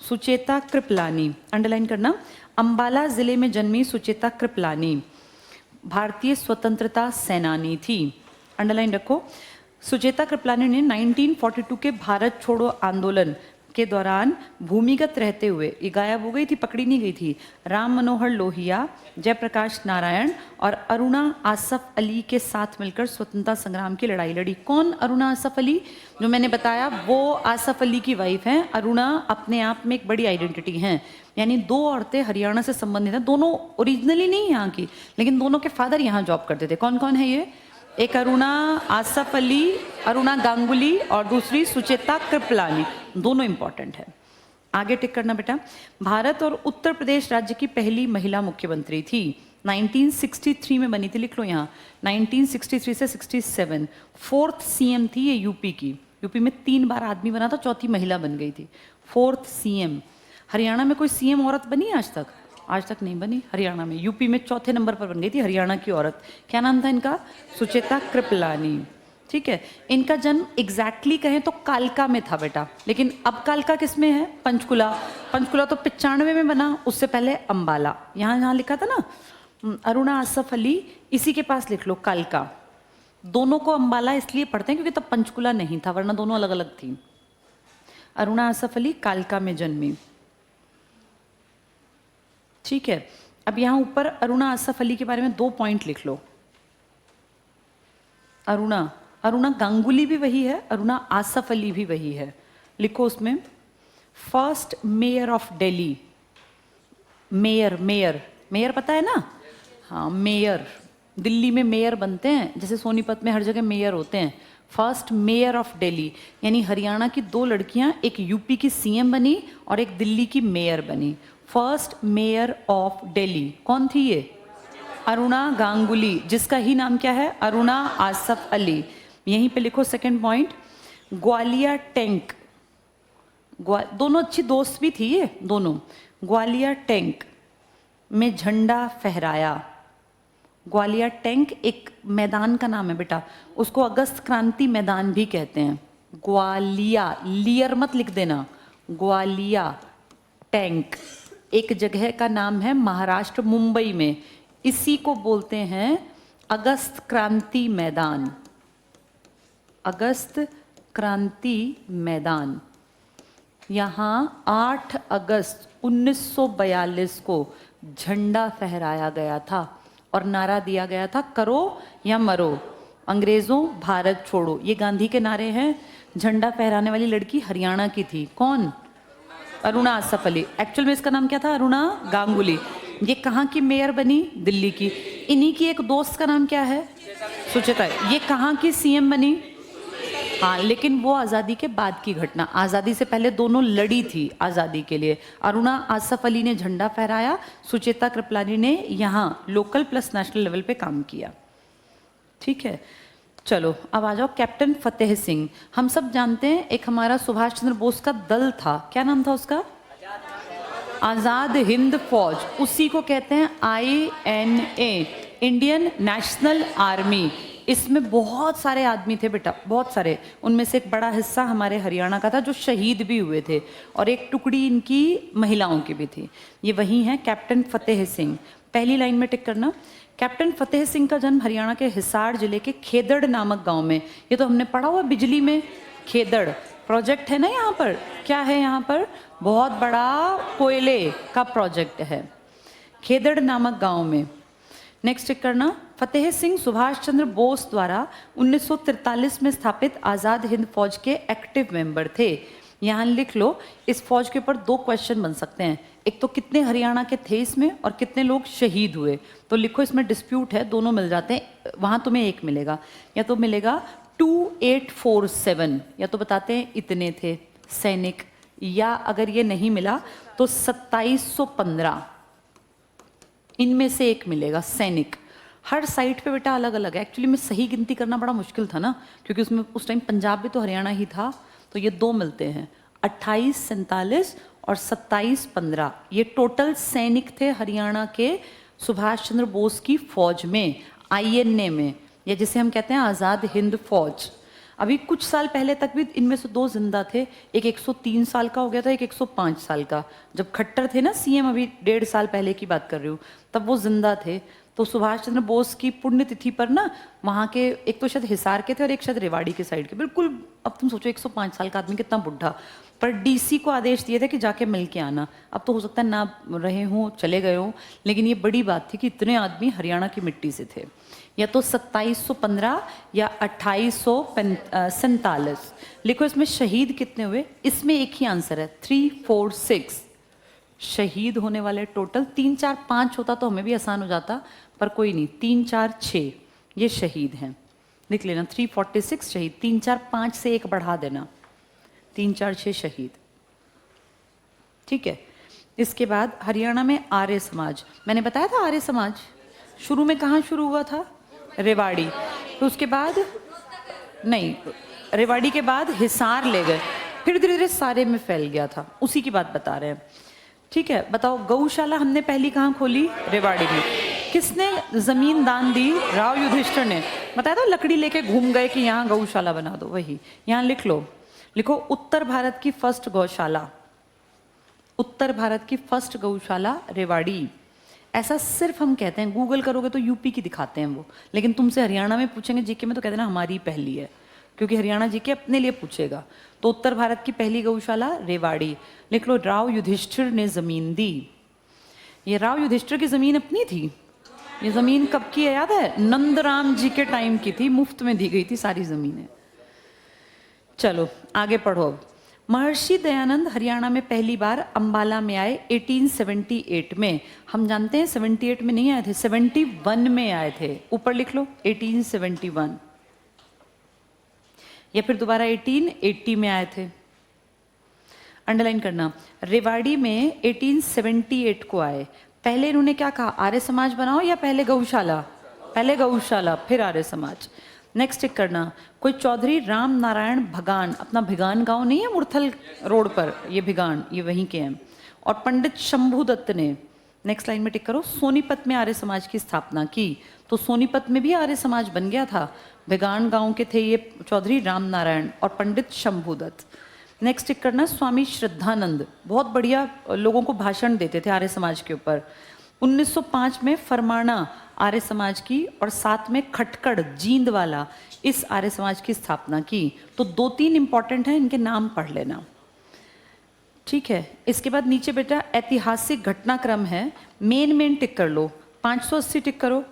सुचेता कृपलानी, अंडरलाइन करना। अम्बाला जिले में जन्मी सुचेता कृपलानी भारतीय स्वतंत्रता सेनानी थी, अंडरलाइन रखो। सुचेता कृपलानी ने 1942 के भारत छोड़ो आंदोलन के दौरान भूमिगत रहते हुए, ये गायब हो गई थी, पकड़ी नहीं गई थी, राम मनोहर लोहिया, जयप्रकाश नारायण और अरुणा आसफ अली के साथ मिलकर स्वतंत्रता संग्राम की लड़ाई लड़ी। कौन अरुणा आसफ अली? जो मैंने बताया वो आसफ अली की वाइफ हैं। अरुणा अपने आप में एक बड़ी आइडेंटिटी हैं, यानी दो औरतें हरियाणा से संबंधित हैं। दोनों ओरिजिनली नहीं यहाँ की, लेकिन दोनों के फादर यहाँ जॉब करते थे। कौन कौन है ये? एक अरुणा आसफ अली, अरुणा गांगुली और दूसरी सुचेता कृपलानी, दोनों इंपॉर्टेंट है। आगे टिक करना बेटा। भारत और उत्तर प्रदेश राज्य की पहली महिला मुख्यमंत्री थी, 1963 में बनी थी, लिख लो यहाँ, 1963 से 67। फोर्थ सीएम थी ये यूपी की। यूपी में 3 बार आदमी बना था, चौथी महिला बन गई थी, फोर्थ सीएम। हरियाणा में कोई सीएम औरत बनी आज तक? आज तक नहीं बनी हरियाणा में। यूपी में चौथे नंबर पर बन गई थी हरियाणा की औरत। क्या नाम था इनका? सुचेता कृपलानी। ठीक है। इनका जन्म एग्जैक्टली कहें तो कालका में था बेटा, लेकिन अब कालका किस में है? पंचकुला। पंचकुला तो 95 में बना, उससे पहले अम्बाला। यहाँ जहाँ लिखा था ना अरुणा आसफ अली, इसी के पास लिख लो कालका। दोनों को अम्बाला इसलिए पढ़ते हैं क्योंकि तब पंचकुला नहीं था, वरना दोनों अलग अलग थी। अरुणा आसफ अली कालका में जन्मी। ठीक है। अब यहाँ ऊपर अरुणा आसफ अली के बारे में 2 पॉइंट लिख लो। अरुणा गांगुली भी वही है, अरुणा आसफ अली भी वही है। लिखो उसमें, first mayor of Delhi. Mayor पता है ना? हाँ, मेयर। दिल्ली में मेयर बनते हैं, जैसे सोनीपत में हर जगह मेयर होते हैं। फर्स्ट मेयर ऑफ दिल्ली, यानी हरियाणा की 2 लड़कियां, एक यूपी की सीएम बनी और एक दिल्ली की मेयर बनी। फर्स्ट मेयर ऑफ दिल्ली कौन थी ये? अरुणा गांगुली, जिसका ही नाम क्या है? अरुणा आसफ अली। यहीं पे लिखो सेकंड पॉइंट। ग्वालिया टैंक, दोनों अच्छी दोस्त भी थी ये दोनों। ग्वालिया टैंक में झंडा फहराया। ग्वालियर टैंक एक मैदान का नाम है बेटा, उसको अगस्त क्रांति मैदान भी कहते हैं। ग्वालिया, लियर मत लिख देना, ग्वालिया टैंक एक जगह का नाम है महाराष्ट्र, मुंबई में। इसी को बोलते हैं अगस्त क्रांति मैदान। अगस्त क्रांति मैदान। यहाँ 8 अगस्त 1942 को झंडा फहराया गया था और नारा दिया गया था, करो या मरो, अंग्रेजों भारत छोड़ो। ये गांधी के नारे हैं। झंडा फहराने वाली लड़की हरियाणा की थी। कौन? अरुणा आसफ अली। एक्चुअल में इसका नाम क्या था? अरुणा गांगुली। ये कहाँ की मेयर बनी? दिल्ली की। इन्हीं की एक दोस्त का नाम क्या है? सुचेता। ये कहाँ की सीएम बनी? हाँ, लेकिन वो आज़ादी के बाद की घटना। आज़ादी से पहले दोनों लड़ी थी आज़ादी के लिए। अरुणा आसफ अली ने झंडा फहराया, सुचेता कृपलानी ने यहाँ लोकल प्लस नेशनल लेवल पे काम किया। ठीक है, चलो अब आ जाओ कैप्टन फतेह सिंह। हम सब जानते हैं एक हमारा सुभाष चंद्र बोस का दल था, क्या नाम था उसका? आज़ाद हिंद फौज। उसी को कहते हैं INA, इंडियन नेशनल आर्मी। इसमें बहुत सारे आदमी थे बेटा, बहुत सारे। उनमें से एक बड़ा हिस्सा हमारे हरियाणा का था जो शहीद भी हुए थे, और एक टुकड़ी इनकी महिलाओं की भी थी। ये वही हैं कैप्टन फतेह सिंह। पहली लाइन में टिक करना। कैप्टन फतेह सिंह का जन्म हरियाणा के हिसार जिले के खेदड़ नामक गांव में। ये तो हमने पढ़ा हुआ बिजली में, खेदड़ प्रोजेक्ट है ना यहाँ पर। क्या है यहाँ पर? बहुत बड़ा कोयले का प्रोजेक्ट है, खेदड़ नामक गांव में। नेक्स्ट टिक करना। फतेह सिंह सुभाष चंद्र बोस द्वारा 1943 में स्थापित आज़ाद हिंद फौज के एक्टिव मेंबर थे। यहाँ लिख लो, इस फौज के ऊपर 2 क्वेश्चन बन सकते हैं। एक तो कितने हरियाणा के थे इसमें, और कितने लोग शहीद हुए। तो लिखो, इसमें डिस्प्यूट है, दोनों मिल जाते हैं। वहाँ तुम्हें एक मिलेगा, या तो मिलेगा 2847, या तो बताते हैं इतने थे सैनिक, या अगर ये नहीं मिला तो 2715, इनमें से एक मिलेगा सैनिक। हर साइट पे बेटा अलग अलग है। एक्चुअली में सही गिनती करना बड़ा मुश्किल था ना, क्योंकि उसमें उस टाइम पंजाब भी तो हरियाणा ही था। तो ये 2 मिलते हैं, 2847 और 2715। ये टोटल सैनिक थे हरियाणा के सुभाष चंद्र बोस की फौज में, INA में, या जिसे हम कहते हैं आज़ाद हिंद फौज। अभी कुछ साल पहले तक भी इनमें से 2 जिंदा थे। एक 103 साल का हो गया था, एक 105 साल का। जब खट्टर थे ना CM, अभी 1.5 साल पहले की बात कर रही हूँ, तब वो जिंदा थे। तो सुभाष चंद्र बोस की पुण्यतिथि पर ना, वहाँ के एक तो शायद हिसार के थे और एक शायद रेवाड़ी के साइड के, बिल्कुल। अब तुम सोचो 105 साल का आदमी कितना बुढ़ा। पर DC को आदेश दिए थे कि जाके मिल के आना। अब तो हो सकता है ना रहे हों, चले गए हों, लेकिन ये बड़ी बात थी कि इतने आदमी हरियाणा की मिट्टी से थे। या तो 2715 या 2847। लिखो, इसमें शहीद कितने हुए? इसमें एक ही आंसर है, 346 शहीद होने वाले टोटल। 3 4 5 होता तो हमें भी आसान हो जाता, पर कोई नहीं। 3 4 6 ये शहीद हैं, लिख लेना। 346 शहीद, 3 4 5 से एक बढ़ा देना, 3 4 6 शहीद। ठीक है, इसके बाद हरियाणा में आर्य समाज। मैंने बताया था आर्य समाज शुरू में कहाँ शुरू हुआ था? रेवाड़ी। तो उसके बाद नहीं, रेवाड़ी के बाद हिसार ले गए, फिर धीरे धीरे सारे में फैल गया था। उसी की बात बता रहे हैं। ठीक है, बताओ गौशाला हमने पहली कहाँ खोली? रेवाड़ी में। किसने जमीन दान दी? राव युधिष्ठिर ने। बताया था, लकड़ी लेके घूम गए कि यहाँ गौशाला बना दो, वही। यहाँ लिख लो, लिखो उत्तर भारत की फर्स्ट गौशाला, उत्तर भारत की फर्स्ट गौशाला रेवाड़ी। ऐसा सिर्फ हम कहते हैं, गूगल करोगे तो यूपी की दिखाते हैं वो, लेकिन तुमसे हरियाणा में पूछेंगे जीके में तो कहते हैं ना हमारी पहली है, क्योंकि हरियाणा जीके अपने लिए पूछेगा। तो उत्तर भारत की पहली गौशाला रेवाड़ी। लिख लो, राव युधिष्ठिर ने जमीन दी। ये राव युधिष्ठिर की जमीन अपनी थी। ये जमीन कब की है याद है? नंदराम जी के टाइम की थी, मुफ्त में दी गई थी सारी जमीनें। चलो आगे पढ़ो। महर्षि दयानंद हरियाणा में पहली बार अंबाला में आए 1878 में। हम जानते हैं 78 में नहीं आए थे, 71 में आए थे। ऊपर लिख लो 1871, या फिर दोबारा 1880 में आए थे। अंडरलाइन करना। रेवाड़ी में 1878 को आए। पहले इन्होंने क्या कहा? आर्य समाज बनाओ, या पहले गौशाला? पहले गौशाला, फिर आर्य समाज। नेक्स्ट टिक करना। कोई चौधरी राम नारायण भगान, अपना भिगान गांव नहीं है मुरथल रोड पर, ये भिगान, ये वहीं के हैं। और पंडित शंभू दत्त ने, नेक्स्ट लाइन में टिक करो, सोनीपत में आर्य समाज की स्थापना की। तो सोनीपत में भी आर्य समाज बन गया था। भिगान गांव के थे ये चौधरी राम नारायण और पंडित शंभू दत्त। नेक्स्ट टिक करना। स्वामी श्रद्धानंद बहुत बढ़िया लोगों को भाषण देते थे आर्य समाज के ऊपर। 1905 में फरमाना आर्य समाज की और 7 में खटकड़ जींद वाला इस आर्य समाज की स्थापना की। तो 2-3 इंपॉर्टेंट हैं, इनके नाम पढ़ लेना, ठीक है। इसके बाद नीचे बेटा ऐतिहासिक घटनाक्रम है, मेन टिक कर लो, 580 टिक करो।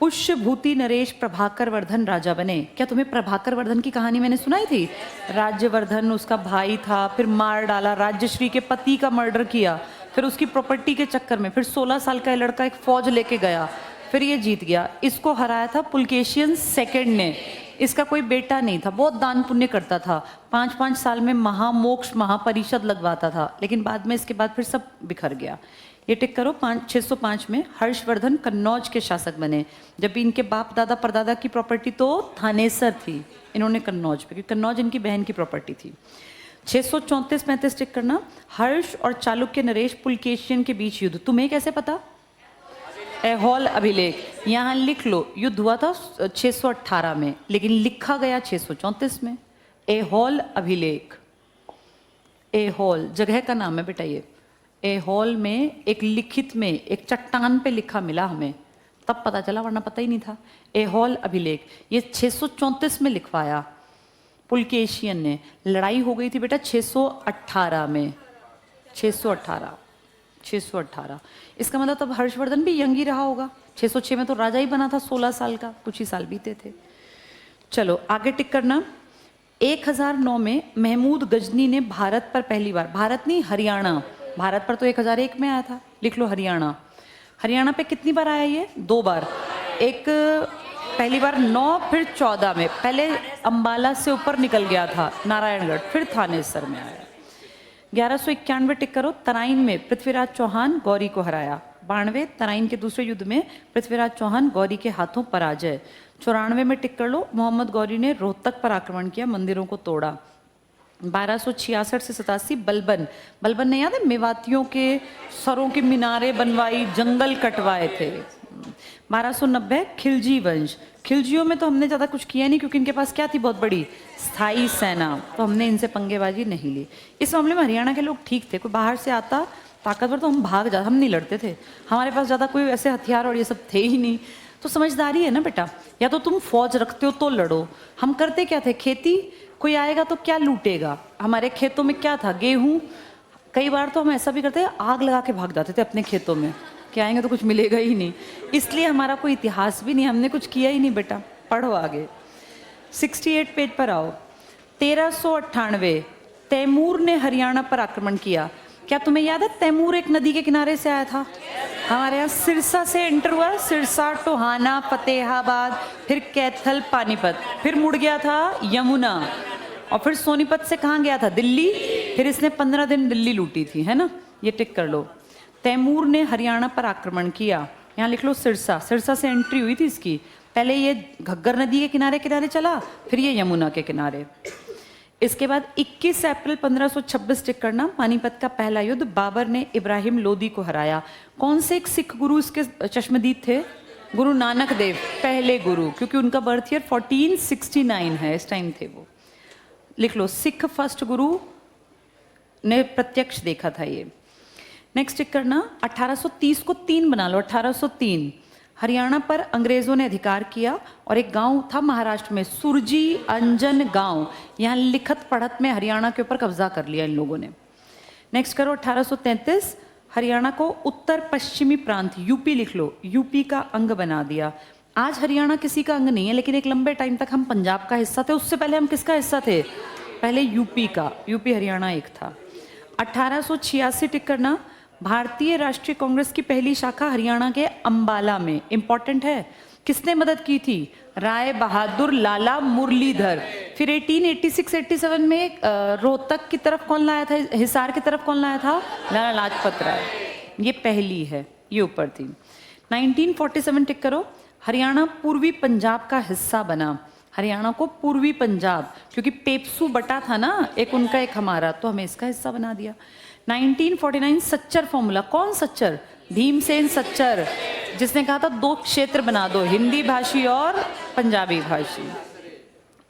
पुष्यभूति नरेश प्रभाकर वर्धन राजा बने। क्या तुम्हें प्रभाकर वर्धन की कहानी मैंने सुनाई थी? राज्यवर्धन उसका भाई था, फिर मार डाला, राज्यश्री के पति का मर्डर किया, फिर उसकी प्रॉपर्टी के चक्कर में फिर 16 साल का लड़का एक फौज लेके गया, फिर ये जीत गया। इसको हराया था पुलकेशियन सेकंड ने। इसका कोई बेटा नहीं था, बहुत दान पुण्य करता था, 5-5 साल में महामोक्ष महापरिषद लगवाता था, लेकिन बाद में इसके बाद फिर सब बिखर गया। ये टिक करो। 605 में हर्षवर्धन कन्नौज के शासक बने, जबकि इनके बाप दादा परदादा की प्रॉपर्टी तो थानेसर थी, इन्होंने कन्नौज पे, क्योंकि कन्नौज इनकी बहन की प्रॉपर्टी थी। 634-35 टिक करना। हर्ष और चालुक्य नरेश पुलकेशियन के बीच युद्ध, तुम्हें कैसे पता? ऐहोल अभिलेख, यहाँ लिख लो, युद्ध हुआ था 618 में, लेकिन लिखा गया 634 में। ऐहोल अभिलेख, ऐहोल जगह का नाम है बेटा ये। ऐहोल में एक लिखित में एक चट्टान पे लिखा मिला हमें, तब पता चला, वरना पता ही नहीं था। ऐहोल अभिलेख ये 634 में लिखवाया पुलकेशियन ने। लड़ाई हो गई थी बेटा 618 में, 618। इसका मतलब तब हर्षवर्धन भी यंग ही रहा होगा। 606 में तो राजा ही बना था, 16 साल का, कुछ ही साल बीते थे। चलो आगे टिक करना। 1009 में महमूद गजनी ने भारत पर पहली बार, भारत नहीं हरियाणा, भारत पर तो 1001 में आया था, लिख लो हरियाणा। हरियाणा पे कितनी बार आया ये? 2 बार। एक पहली बार 9 फिर 14 में, पहले अंबाला से ऊपर निकल गया था नारायणगढ़, फिर थानेसर में आया। 1191 टिक करो। तराइन में पृथ्वीराज चौहान गौरी को हराया। 92 तराइन के दूसरे युद्ध में पृथ्वीराज चौहान गौरी के हाथों पराजय। 94 में टिक कर लो। मोहम्मद गौरी ने रोहतक पर आक्रमण किया, मंदिरों को तोड़ा। 1266 से 87 बलबन ने याद है, मेवातियों के सरों की मीनारें बनवाई, जंगल कटवाए थे। 1290 खिलजी वंश। खिलजियों में तो हमने ज़्यादा कुछ किया नहीं, क्योंकि इनके पास क्या थी, बहुत बड़ी स्थायी सेना, तो हमने इनसे पंगेबाजी नहीं ली। इस मामले में हरियाणा के लोग ठीक थे, कोई बाहर से आता ताकतवर तो हम भाग जाते, हम नहीं लड़ते थे, हमारे पास ज़्यादा कोई ऐसे हथियार और ये सब थे ही नहीं। तो समझदारी है ना बेटा, या तो तुम फौज रखते हो तो लड़ो। हम करते क्या थे, खेती, कोई आएगा तो क्या लूटेगा। हमारे खेतों में क्या था, गेहूँ। कई बार तो हम ऐसा भी करते, आग लगा के भाग जाते थे अपने खेतों में, कि आएंगे तो कुछ मिलेगा ही नहीं। इसलिए हमारा कोई इतिहास भी नहीं, हमने कुछ किया ही नहीं बेटा। पढ़ो आगे। 68 पेज पर आओ। 1398 तैमूर ने हरियाणा पर आक्रमण किया। क्या तुम्हें याद है, तैमूर एक नदी के किनारे से आया था, हमारे यहाँ सिरसा से एंटर हुआ, सिरसा, टोहाना, फतेहाबाद, फिर कैथल, पानीपत, फिर मुड़ गया था यमुना, और फिर सोनीपत से कहाँ गया था, दिल्ली। फिर इसने 15 दिन दिल्ली लूटी थी, है ना, ये टिक कर लो। तैमूर ने हरियाणा पर आक्रमण किया, यहाँ लिख लो सिरसा, सिरसा से एंट्री हुई थी इसकी। पहले ये घग्गर नदी के किनारे किनारे चला, फिर ये यमुना के किनारे। इसके बाद 21 अप्रैल 1526 टिक करना, पानीपत का पहला युद्ध, बाबर ने इब्राहिम लोदी को हराया। कौन से एक सिख गुरु इसके चश्मदीद थे? गुरु नानक देव, पहले गुरु, क्योंकि उनका बर्थ ईयर 1469 है, इस टाइम थे वो। लिख लो, सिख फर्स्ट गुरु ने प्रत्यक्ष देखा था ये। नेक्स्ट टिक करना, 1830 को 3 बना लो, 1803 हरियाणा पर अंग्रेजों ने अधिकार किया, और एक गांव था महाराष्ट्र में, सुरजी अंजन गांव, यहाँ लिखत पढ़त में हरियाणा के ऊपर कब्जा कर लिया इन लोगों ने। नेक्स्ट करो 1833 हरियाणा को उत्तर पश्चिमी प्रांत, यूपी लिख लो, यूपी का अंग बना दिया। आज हरियाणा किसी का अंग नहीं है, लेकिन एक लंबे टाइम तक हम पंजाब का हिस्सा थे, उससे पहले हम किसका हिस्सा थे? पहले यूपी का, यूपी हरियाणा एक था। 1886 टिक करना, भारतीय राष्ट्रीय कांग्रेस की पहली शाखा हरियाणा के अंबाला में, इंपॉर्टेंट है। किसने मदद की थी? राय बहादुर लाला मुरलीधर। फिर 1886-87 में रोहतक की तरफ कौन लाया था, हिसार की तरफ कौन लाया था? लाला लाजपत राय। ये पहली है, ये ऊपर थी। 1947 टिक करो, हरियाणा पूर्वी पंजाब का हिस्सा बना। हरियाणा को पूर्वी पंजाब, क्योंकि पेप्सू बटा था ना, एक उनका एक हमारा, तो हमें इसका हिस्सा बना दिया। 1949 सच्चर फॉर्मूला, कौन सच्चर? भीमसेन सच्चर, जिसने कहा था 2 क्षेत्र बना दो, हिंदी भाषी और पंजाबी भाषी।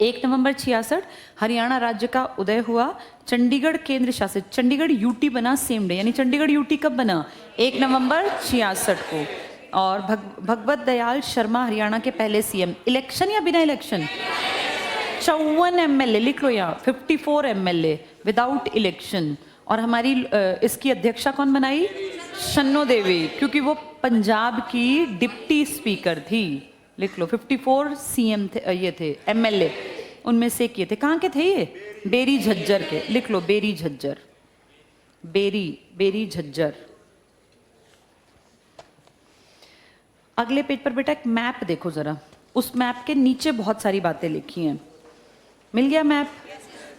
1 नवंबर 66 हरियाणा राज्य का उदय हुआ। चंडीगढ़ केंद्र शासित, चंडीगढ़ यूटी बना सेम डे, यानी चंडीगढ़ यूटी कब बना? 1 नवंबर 66 को। और भगवत दयाल शर्मा हरियाणा के पहले सीएम। इलेक्शन या बिना इलेक्शन? 54 एमएलए, लिख लो यहाँ, 54 एमएलए विदाउट इलेक्शन। और हमारी इसकी अध्यक्षा कौन बनाई? शन्नो देवी, क्योंकि वो पंजाब की डिप्टी स्पीकर थी। लिख लो, 54 सीएम थे, ये थे एमएलए, उनमें से किए थे। कहाँ के थे ये? बेरी झज्जर के। लिख लो, बेरी झज्जर, बेरी झज्जर। अगले पेज पर बेटा एक मैप देखो जरा, उस मैप के नीचे बहुत सारी बातें लिखी हैं। मिल गया मैप?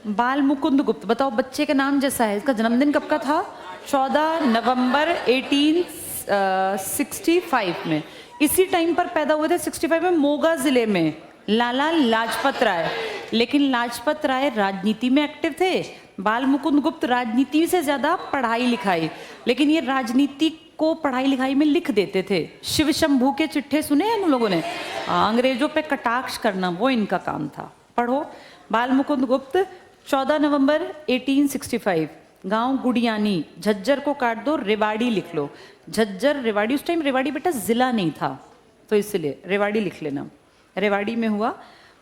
बाल मुकुंद गुप्त, बताओ बच्चे का नाम जैसा है, इसका जन्मदिन कब का था? 14 नवंबर 1865 में। इसी टाइम पर पैदा हुए थे 65 में मोगा जिले में लाला लाजपत राय। लेकिन लाजपत राय राजनीति में एक्टिव थे, बाल मुकुंद गुप्त राजनीति से ज्यादा पढ़ाई लिखाई। लेकिन ये राजनीति को पढ़ाई लिखाई में लिख देते थे। शिव शंभू के चिट्ठे सुने हैं उन लोगों ने? अंग्रेजों पे कटाक्ष करना वो इनका काम था। पढ़ो, बाल मुकुंद गुप्त 14 नवंबर 1865, गांव गुड़ियानी, झज्जर को काट दो, रेवाड़ी लिख लो। झज्जर रेवाड़ी, उस टाइम रेवाड़ी बेटा जिला नहीं था, तो इसलिए रेवाड़ी लिख लेना। रेवाड़ी में हुआ।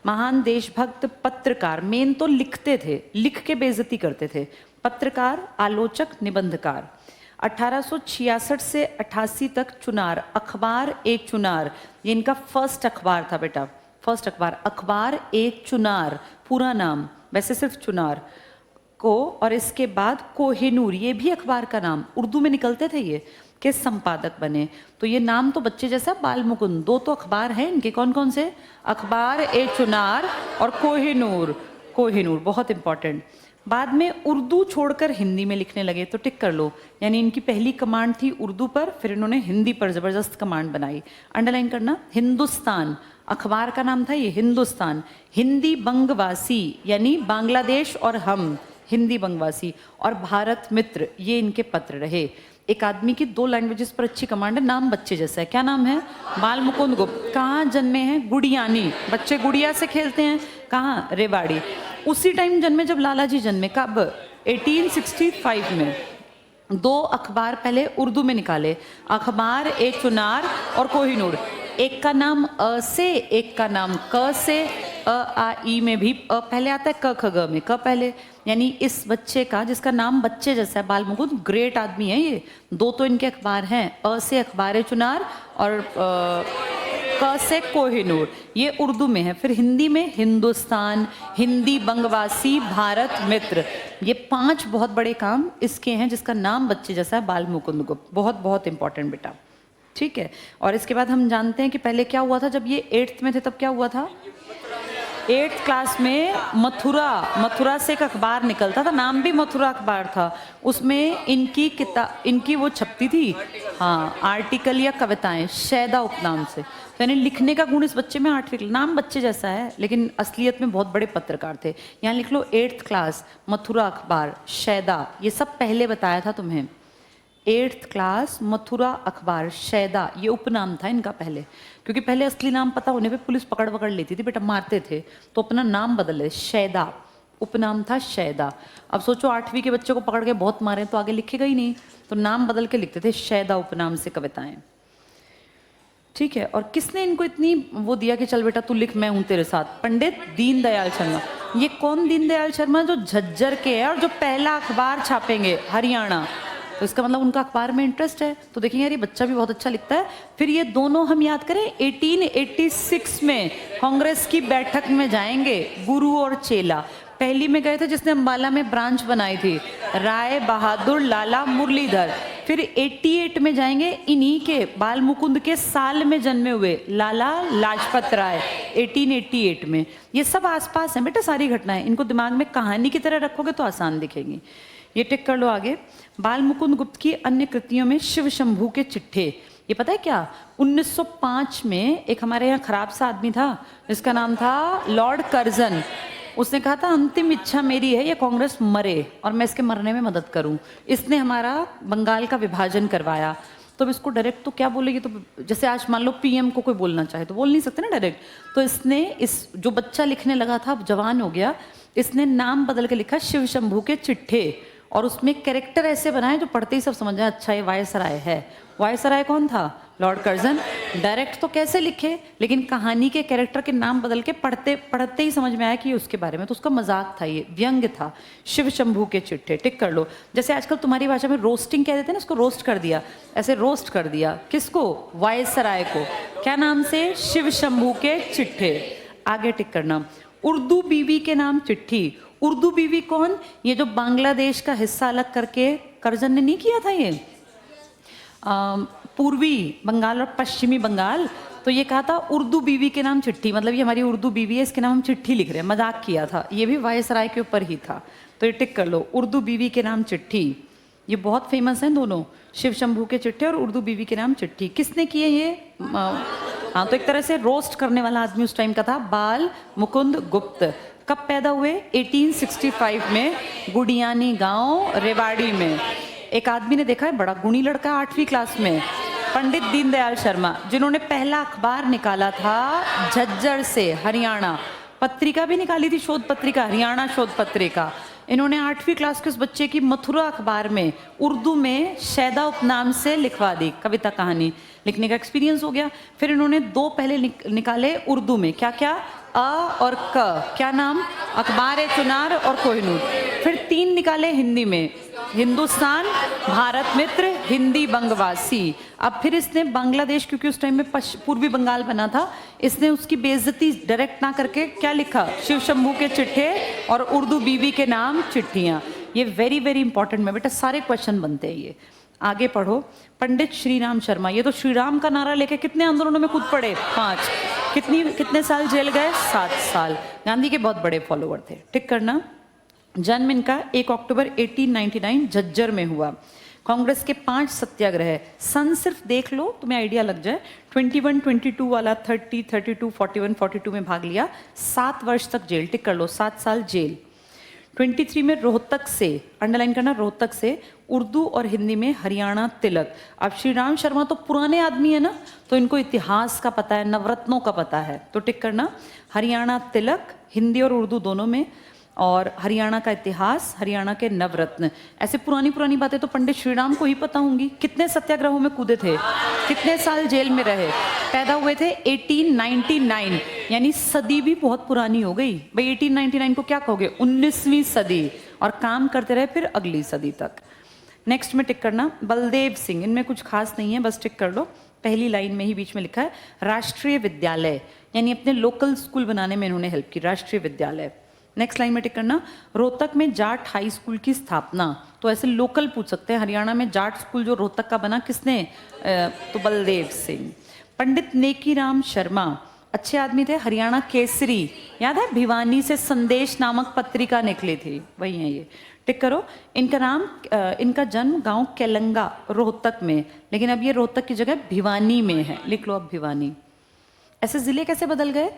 महान देशभक्त पत्रकार, मेन तो लिखते थे, लिख के बेइज्जती करते थे। पत्रकार, आलोचक, निबंधकार। 1866 से 88 तक चुनार, अखबार एक चुनार, ये इनका फर्स्ट अखबार था बेटा, फर्स्ट अखबार। अखबार एक चुनार पूरा नाम, वैसे सिर्फ चुनार को। और इसके बाद कोहिनूर, ये भी अखबार का नाम, उर्दू में निकलते थे ये, के संपादक बने। तो ये नाम तो बच्चे जैसा, बाल मुकुंद। दो तो अखबार हैं इनके, कौन कौन से? अखबार ए चुनार और कोहिनूर। कोहिनूर बहुत इंपॉर्टेंट। बाद में उर्दू छोड़कर हिंदी में लिखने लगे, तो टिक कर लो, यानी इनकी पहली कमांड थी उर्दू पर, फिर इन्होंने हिंदी पर जबरदस्त कमांड बनाई। अंडरलाइन करना। हिंदुस्तान, अखबार का नाम था ये, हिंदुस्तान। हिंदी बंगवासी, यानी बांग्लादेश और हम, हिंदी बंगवासी। और भारत मित्र, ये इनके पत्र रहे। एक आदमी की 2 लैंग्वेजेस पर अच्छी कमांड है, नाम बच्चे जैसा है। क्या नाम है? बाल मुकुंद गुप्त। कहाँ जन्मे हैं? गुड़ियानी, बच्चे गुड़िया से खेलते हैं। कहाँ? रेवाड़ी। उसी टाइम जन्मे जब लाला जी जन्मे, कब? 1865 में। 2 अखबार पहले उर्दू में निकाले, अखबार ए चुनार और कोहिनूर। एक का नाम अ से, एक का नाम क से। अ आ ई में भी अ पहले आता है, क ख ग में क पहले। यानी इस बच्चे का, जिसका नाम बच्चे जैसा है, बाल मुकुंद, ग्रेट आदमी है ये। 2 तो इनके अखबार हैं, अ से अखबार ए चुनार और क से कोहिनूर, ये उर्दू में है। फिर हिंदी में हिंदुस्तान, हिंदी बंगवासी, भारत मित्र। ये 5 बहुत बड़े काम इसके हैं, जिसका नाम बच्चे जैसा है, बाल मुकुंद गुप्त। बहुत बहुत इंपॉर्टेंट बेटा, ठीक है। और इसके बाद हम जानते हैं कि पहले क्या हुआ था, जब ये 8th में थे तब क्या हुआ था? 8th क्लास में मथुरा से एक अखबार निकलता था, नाम भी मथुरा अखबार था। उसमें इनकी वो छपती थी, हाँ, आर्टिकल या कविताएं, शैदा उपनाम से। तो यानी लिखने का गुण इस बच्चे में 8वीं, नाम बच्चे जैसा है लेकिन असलियत में बहुत बड़े पत्रकार थे। यहाँ लिख लो 8th क्लास, मथुरा अखबार, शैदा, ये सब पहले बताया था तुम्हें। 8th क्लास, मथुरा अखबार, शैदा, ये उपनाम था इनका पहले, क्योंकि पहले असली नाम पता होने पे पुलिस पकड़ लेती थी बेटा, मारते थे, तो अपना नाम बदल ले, शैदा, उपनाम था शैदा। अब सोचो 8वीं के बच्चे को पकड़ के बहुत मारे तो आगे लिखेगा ही नहीं, तो नाम बदल के लिखते थे, शैदा उपनाम से कविताएं, ठीक है। और किसने इनको इतनी वो दिया कि चल बेटा तू लिख, मैं हूं तेरे साथ? पंडित दीनदयाल शर्मा। ये कौन दीनदयाल शर्मा? जो झज्जर के है और जो पहला अखबार छापेंगे हरियाणा, तो इसका मतलब उनका अखबार में इंटरेस्ट है। तो देखिए यार, ये बच्चा भी बहुत अच्छा लिखता है। फिर ये दोनों हम याद करें, 1886 में कांग्रेस की बैठक में जाएंगे, गुरु और चेला। पहली में गए थे जिसने अंबाला में ब्रांच बनाई थी, राय बहादुर लाला मुरलीधर। फिर 88 में जाएंगे, इन्हीं के बाल मुकुंद के साल में जन्मे हुए लाला लाजपत राय, 1888 में। ये सब आसपास हैं बेटा सारी घटनाएं, इनको दिमाग में कहानी की तरह रखोगे तो आसान दिखेंगी। ये टिक कर लो आगे। बाल मुकुंद गुप्त की अन्य कृतियों में शिव शंभू के चिट्ठे, ये पता है क्या? 1905 में एक हमारे यहाँ खराब सा आदमी था, जिसका नाम था लॉर्ड कर्जन। उसने कहा था अंतिम इच्छा मेरी है ये कांग्रेस मरे और मैं इसके मरने में मदद करूं। इसने हमारा बंगाल का विभाजन करवाया। तो अब इसको डायरेक्ट तो क्या बोलेगी, तो जैसे आज मान लो पीएम को कोई बोलना चाहे तो बोल नहीं सकते ना डायरेक्ट, तो इसने इस जो बच्चा लिखने लगा था अब जवान हो गया, इसने नाम बदल के लिखा शिव शंभू के चिट्ठे, और उसमें कैरेक्टर ऐसे बनाए जो पढ़ते ही सब समझ जाए अच्छा ये वायसराय है। वायसराय कौन था? Lord Curzon. डायरेक्ट तो कैसे लिखे, लेकिन कहानी के कैरेक्टर के नाम बदल के पढ़ते पढ़ते ही समझ में आया कि उसके बारे में, तो उसका मजाक था, ये व्यंग्य था। शिव शंभू के चिट्ठे, टिक कर लो। जैसे आजकल तुम्हारी भाषा में रोस्टिंग कह देते हैं ना, इसको रोस्ट कर दिया, ऐसे रोस्ट कर दिया किसको? वायसराय को। क्या नाम से? शिव शंभू के चिट्ठे। आगे टिक करना। उर्दू बीवी के नाम चिट्ठी। उर्दू बीवी कौन? ये जो बांग्लादेश का हिस्सा अलग करके कर्जन ने नहीं किया था, ये पूर्वी बंगाल और पश्चिमी बंगाल, तो ये कहा था उर्दू बीवी के नाम चिट्ठी, मतलब ये हमारी उर्दू बीवी है, इसके नाम हम चिट्ठी लिख रहे हैं, मजाक किया था। ये भी वायसराय के ऊपर ही था, तो ये टिक कर लो। उर्दू बीवी के नाम चिट्ठी, ये बहुत फेमस हैं दोनों, शिव शंभू के चिट्ठे और उर्दू बीवी के नाम चिट्ठी। किसने किए ये? हाँ, तो एक तरह से रोस्ट करने वाला आदमी उस टाइम का था, बाल मुकुंद गुप्त। कब पैदा हुए? 1865 में, गुडियानी गांव रेवाड़ी में। एक आदमी ने देखा है, बड़ा गुणी लड़का, 8वीं क्लास में, पंडित दीनदयाल शर्मा, जिन्होंने पहला अखबार निकाला था झज्जर से, हरियाणा। पत्रिका भी निकाली थी, शोध पत्रिका, हरियाणा शोध पत्रिका। इन्होंने 8वीं क्लास के उस बच्चे की मथुरा अखबार में उर्दू में शैदा उपनाम से लिखवा दी, कविता कहानी लिखने का एक्सपीरियंस हो गया। फिर इन्होंने 2 पहले निकाले उर्दू में, क्या क्या? अ और क, क्या नाम? अखबार चुनार और कोहिनूर। फिर 3 निकाले हिंदी में, हिंदुस्तान, भारत मित्र, हिंदी बंगवासी। अब फिर इसने बांग्लादेश, क्योंकि उस टाइम में पूर्वी बंगाल बना था, इसने उसकी बेइज्जती डायरेक्ट ना करके क्या लिखा? शिव शंभू के चिट्ठे और उर्दू बीवी के नाम चिट्ठियाँ। ये वेरी वेरी इंपॉर्टेंट में बेटा सारे क्वेश्चन बनते हैं ये। आगे पढ़ो। पंडित श्रीराम शर्मा, ये तो श्रीराम का नारा लेके कितने आंदोलनों में कूद पड़े? 5। कितने साल जेल गए? 7 साल। गांधी के बहुत बड़े फॉलोवर थे, टिक करना। जन्म इनका 1 अक्टूबर 1899 झज्जर में हुआ। कांग्रेस के 5 सत्याग्रह, सन सिर्फ देख लो तुम्हें आइडिया लग जाए। 21, 22 वाला, 30, 32, 41, 42 में भाग लिया, 7 वर्ष तक जेल, टिक कर लो, 7 साल जेल। 23 में रोहतक से, अंडरलाइन करना, रोहतक से उर्दू और हिंदी में हरियाणा तिलक। अब श्रीराम शर्मा तो पुराने आदमी है ना, तो इनको इतिहास का पता है, नवरत्नों का पता है, तो टिक करना। हरियाणा तिलक हिंदी और उर्दू दोनों में, और हरियाणा का इतिहास, हरियाणा के नवरत्न। ऐसे पुरानी पुरानी बातें तो पंडित श्रीराम को ही पता होंगी। कितने सत्याग्रहों में कूदे थे, कितने साल जेल में रहे, पैदा हुए थे 1899, यानी सदी भी बहुत पुरानी हो गई भाई। 1899 को क्या कहोगे? 19वीं सदी, और काम करते रहे फिर अगली सदी तक। नेक्स्ट में टिक करना। बलदेव सिंह, इनमें कुछ खास नहीं है, बस टिक कर लो। पहली लाइन में ही बीच में लिखा है राष्ट्रीय विद्यालय, यानी अपने लोकल स्कूल बनाने में इन्होंने हेल्प की, राष्ट्रीय विद्यालय। नेक्स्ट लाइन में टिक करना। रोहतक में जाट हाई स्कूल की स्थापना, तो ऐसे लोकल पूछ सकते हैं, हरियाणा में जाट स्कूल जो रोहतक का बना किसने? तो बलदेव सिंह। पंडित नेकीराम शर्मा, अच्छे आदमी थे, हरियाणा केसरी, याद है? भिवानी से संदेश नामक पत्रिका निकली थी, वही है ये, टिक करो। इनका जन्म गांव केलंगा रोहतक में, लेकिन अब ये रोहतक की जगह भिवानी में है, लिख लो अब भिवानी। ऐसे जिले कैसे बदल गए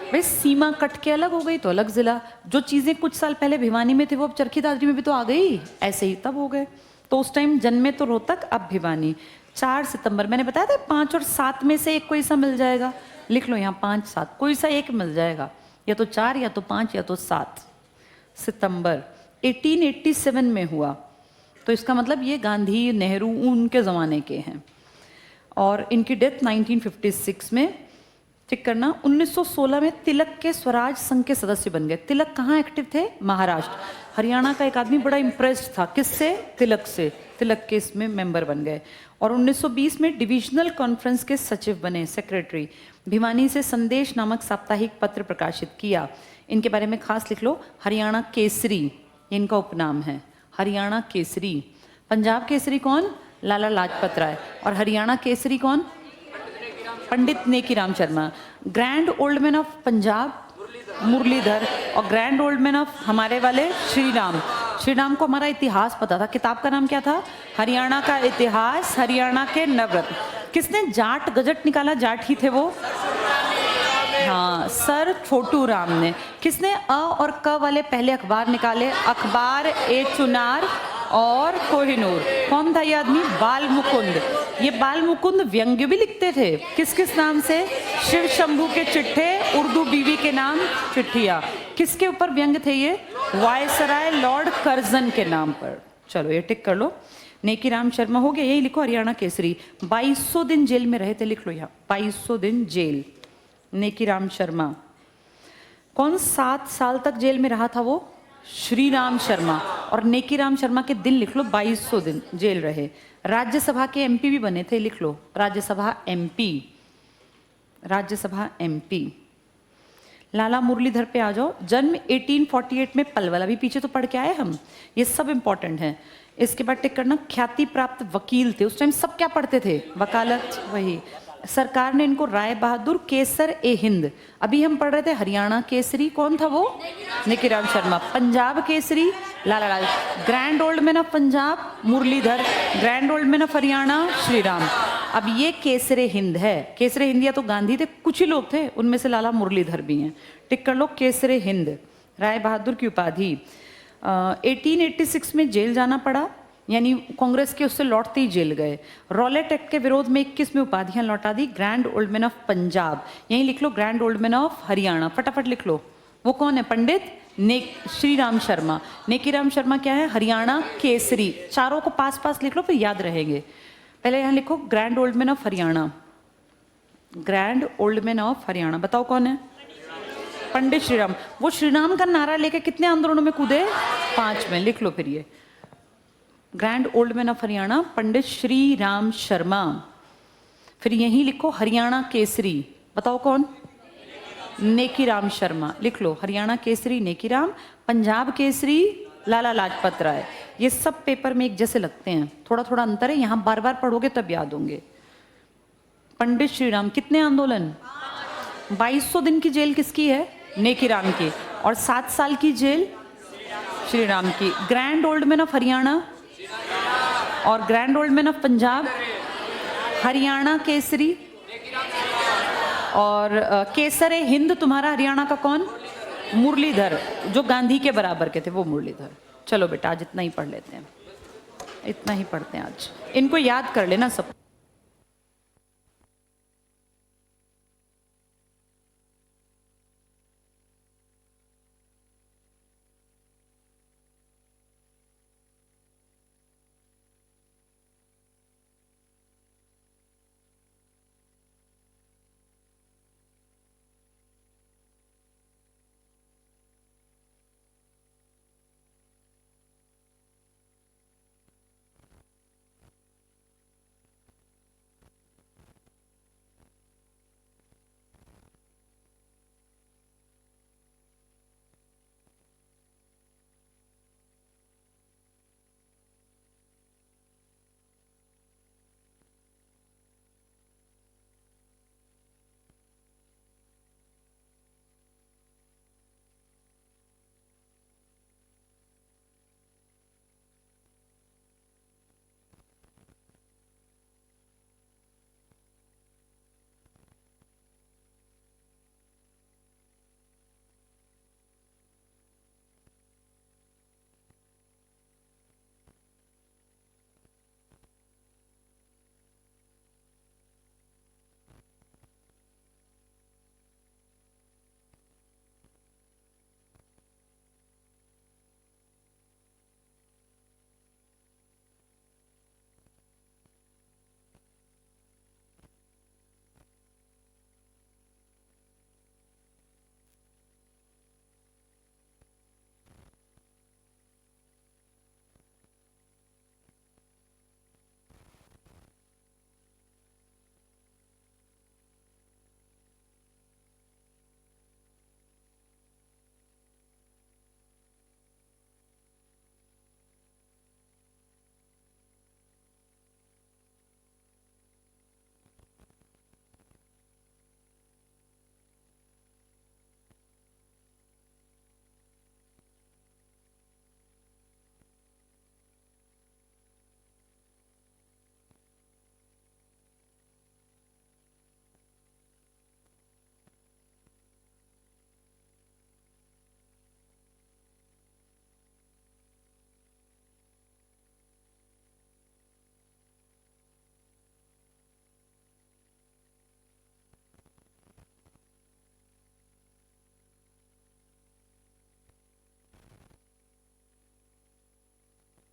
भाई? सीमा कट के अलग हो गई तो अलग जिला। जो चीजें कुछ साल पहले भिवानी में थे वो अब चरखी दादरी में भी तो आ गई, ऐसे ही तब हो गए। तो उस टाइम जन्मे तो रोहतक, अब भिवानी। 4 सितंबर, मैंने बताया था 5 और 7 में से एक कोई सा मिल जाएगा, लिख लो यहाँ 5, 7, कोई सा एक मिल जाएगा, या तो 4 या तो 5 या तो 7 सितंबर 1887 में हुआ। तो इसका मतलब ये गांधी नेहरू उनके ज़माने के हैं। और इनकी डेथ 1956 में, टिक करना। 1916 में तिलक के स्वराज संघ के सदस्य बन गए। तिलक कहाँ एक्टिव थे? महाराष्ट्र। हरियाणा का एक आदमी बड़ा इम्प्रेस्ड था, किससे? तिलक से, तिलक के इसमें मेंबर बन गए। और 1920 में डिविजनल कॉन्फ्रेंस के सचिव बने, सेक्रेटरी। भिवानी से संदेश नामक साप्ताहिक पत्र प्रकाशित किया। इनके बारे में खास लिख लो, हरियाणा केसरी इनका उपनाम है, हरियाणा केसरी। पंजाब केसरी कौन? लाला लाजपत राय। और हरियाणा केसरी कौन? Pandit Nekiram Sharma. Grand old man of Punjab Murlidhar, और ग्रैंड ओल्ड मैन ऑफ हमारे वाले श्रीराम। श्रीराम को हमारा इतिहास पता था, किताब का नाम क्या था? हरियाणा का इतिहास, हरियाणा के नवरत्न। किसने जाट गजट निकाला? जाट ही थे वो, हाँ, सर छोटू राम ने। किसने अ और क वाले पहले अखबार निकाले? अखबार ए चुनार और कोहिनूर। कौन था ये आदमी? बाल मुकुंद। ये बाल मुकुंद व्यंग्य भी लिखते थे। किस किस नाम से? शिव शंभू के चिट्ठे, उर्दू बीवी के नाम चिट्ठिया। किसके ऊपर व्यंग्य थे ये? वायसराय लॉर्ड कर्जन के नाम पर। चलो ये टिक कर लो। नेकीराम शर्मा हो गया। यही लिखो हरियाणा केसरी। 2200 दिन जेल में रहे थे, लिख लो यहाँ 2200 दिन जेल। नेकीराम शर्मा। कौन 7 साल तक जेल में रहा था? वो श्री राम शर्मा। और नेकीराम शर्मा के दिन लिख लो, 2200 दिन जेल रहे। राज्यसभा के एमपी भी बने थे, लिख लो राज्यसभा एमपी। राज्यसभा एमपी। लाला मुरलीधर पे आ जाओ। जन्म 1848 में पलवल, अभी पीछे तो पढ़ के आए हम, ये सब इंपॉर्टेंट है। इसके बाद टिक करना, ख्याति प्राप्त वकील थे। उस टाइम सब क्या पढ़ते थे? वकालत। वही सरकार ने इनको राय बहादुर केसर ए हिंद, अभी हम पढ़ रहे थे हरियाणा केसरी, कौन था वो? Nekiram Sharma. Punjab Kesari Lala Lal. Grand old man of Punjab Murlidhar. Grand old man of Haryana Shri Ram. अब ये केसरे हिंद है। केसरे हिंद या तो गांधी थे, कुछ ही लोग थे, उनमें से लाला मुरलीधर भी हैं। टिक कर लो केसरे हिंद। राय बहादुर की उपाधि। 1886 में जेल जाना पड़ा, यानी कांग्रेस के उससे लौटते ही जेल गए। रॉलेट एक्ट के विरोध में 21 में उपाधियां लौटा दी। Grand old man of Punjab. यहीं लिख लो grand old man of Haryana. फटाफट लिख लो। वो कौन है? पंडित श्री राम शर्मा। नेकीराम शर्मा क्या है? हरियाणा केसरी। चारों को पास पास लिख लो, फिर याद रहेंगे। पहले यहाँ लिखो grand old man of Haryana. Grand old man of Haryana बताओ कौन है? पंडित श्रीराम। वो श्रीराम का नारा लेके कितने आंदोलनों में कूदे? 5 में। लिख लो फिर ये grand old man of Haryana Pandit Shri Ram Sharma. फिर यहीं लिखो हरियाणा केसरी, बताओ कौन? नेकीराम शर्मा। लिख लो हरियाणा केसरी नेकीराम, पंजाब केसरी लाला लाजपत राय। ये सब पेपर में एक जैसे लगते हैं, थोड़ा थोड़ा अंतर है, यहाँ बार बार पढ़ोगे तब याद होंगे। पंडित श्रीराम कितने आंदोलन? 2200 दिन की जेल किसकी है? नेकीराम की। और 7 साल की जेल श्रीराम की। Grand old man of Haryana और grand old man of Punjab Haryana Kesari. और केसर ए हिंद तुम्हारा हरियाणा का कौन? मुरलीधर, जो गांधी के बराबर के थे वो मुरलीधर। चलो बेटा आज इतना ही पढ़ लेते हैं, इतना ही पढ़ते हैं आज। इनको याद कर लेना सब।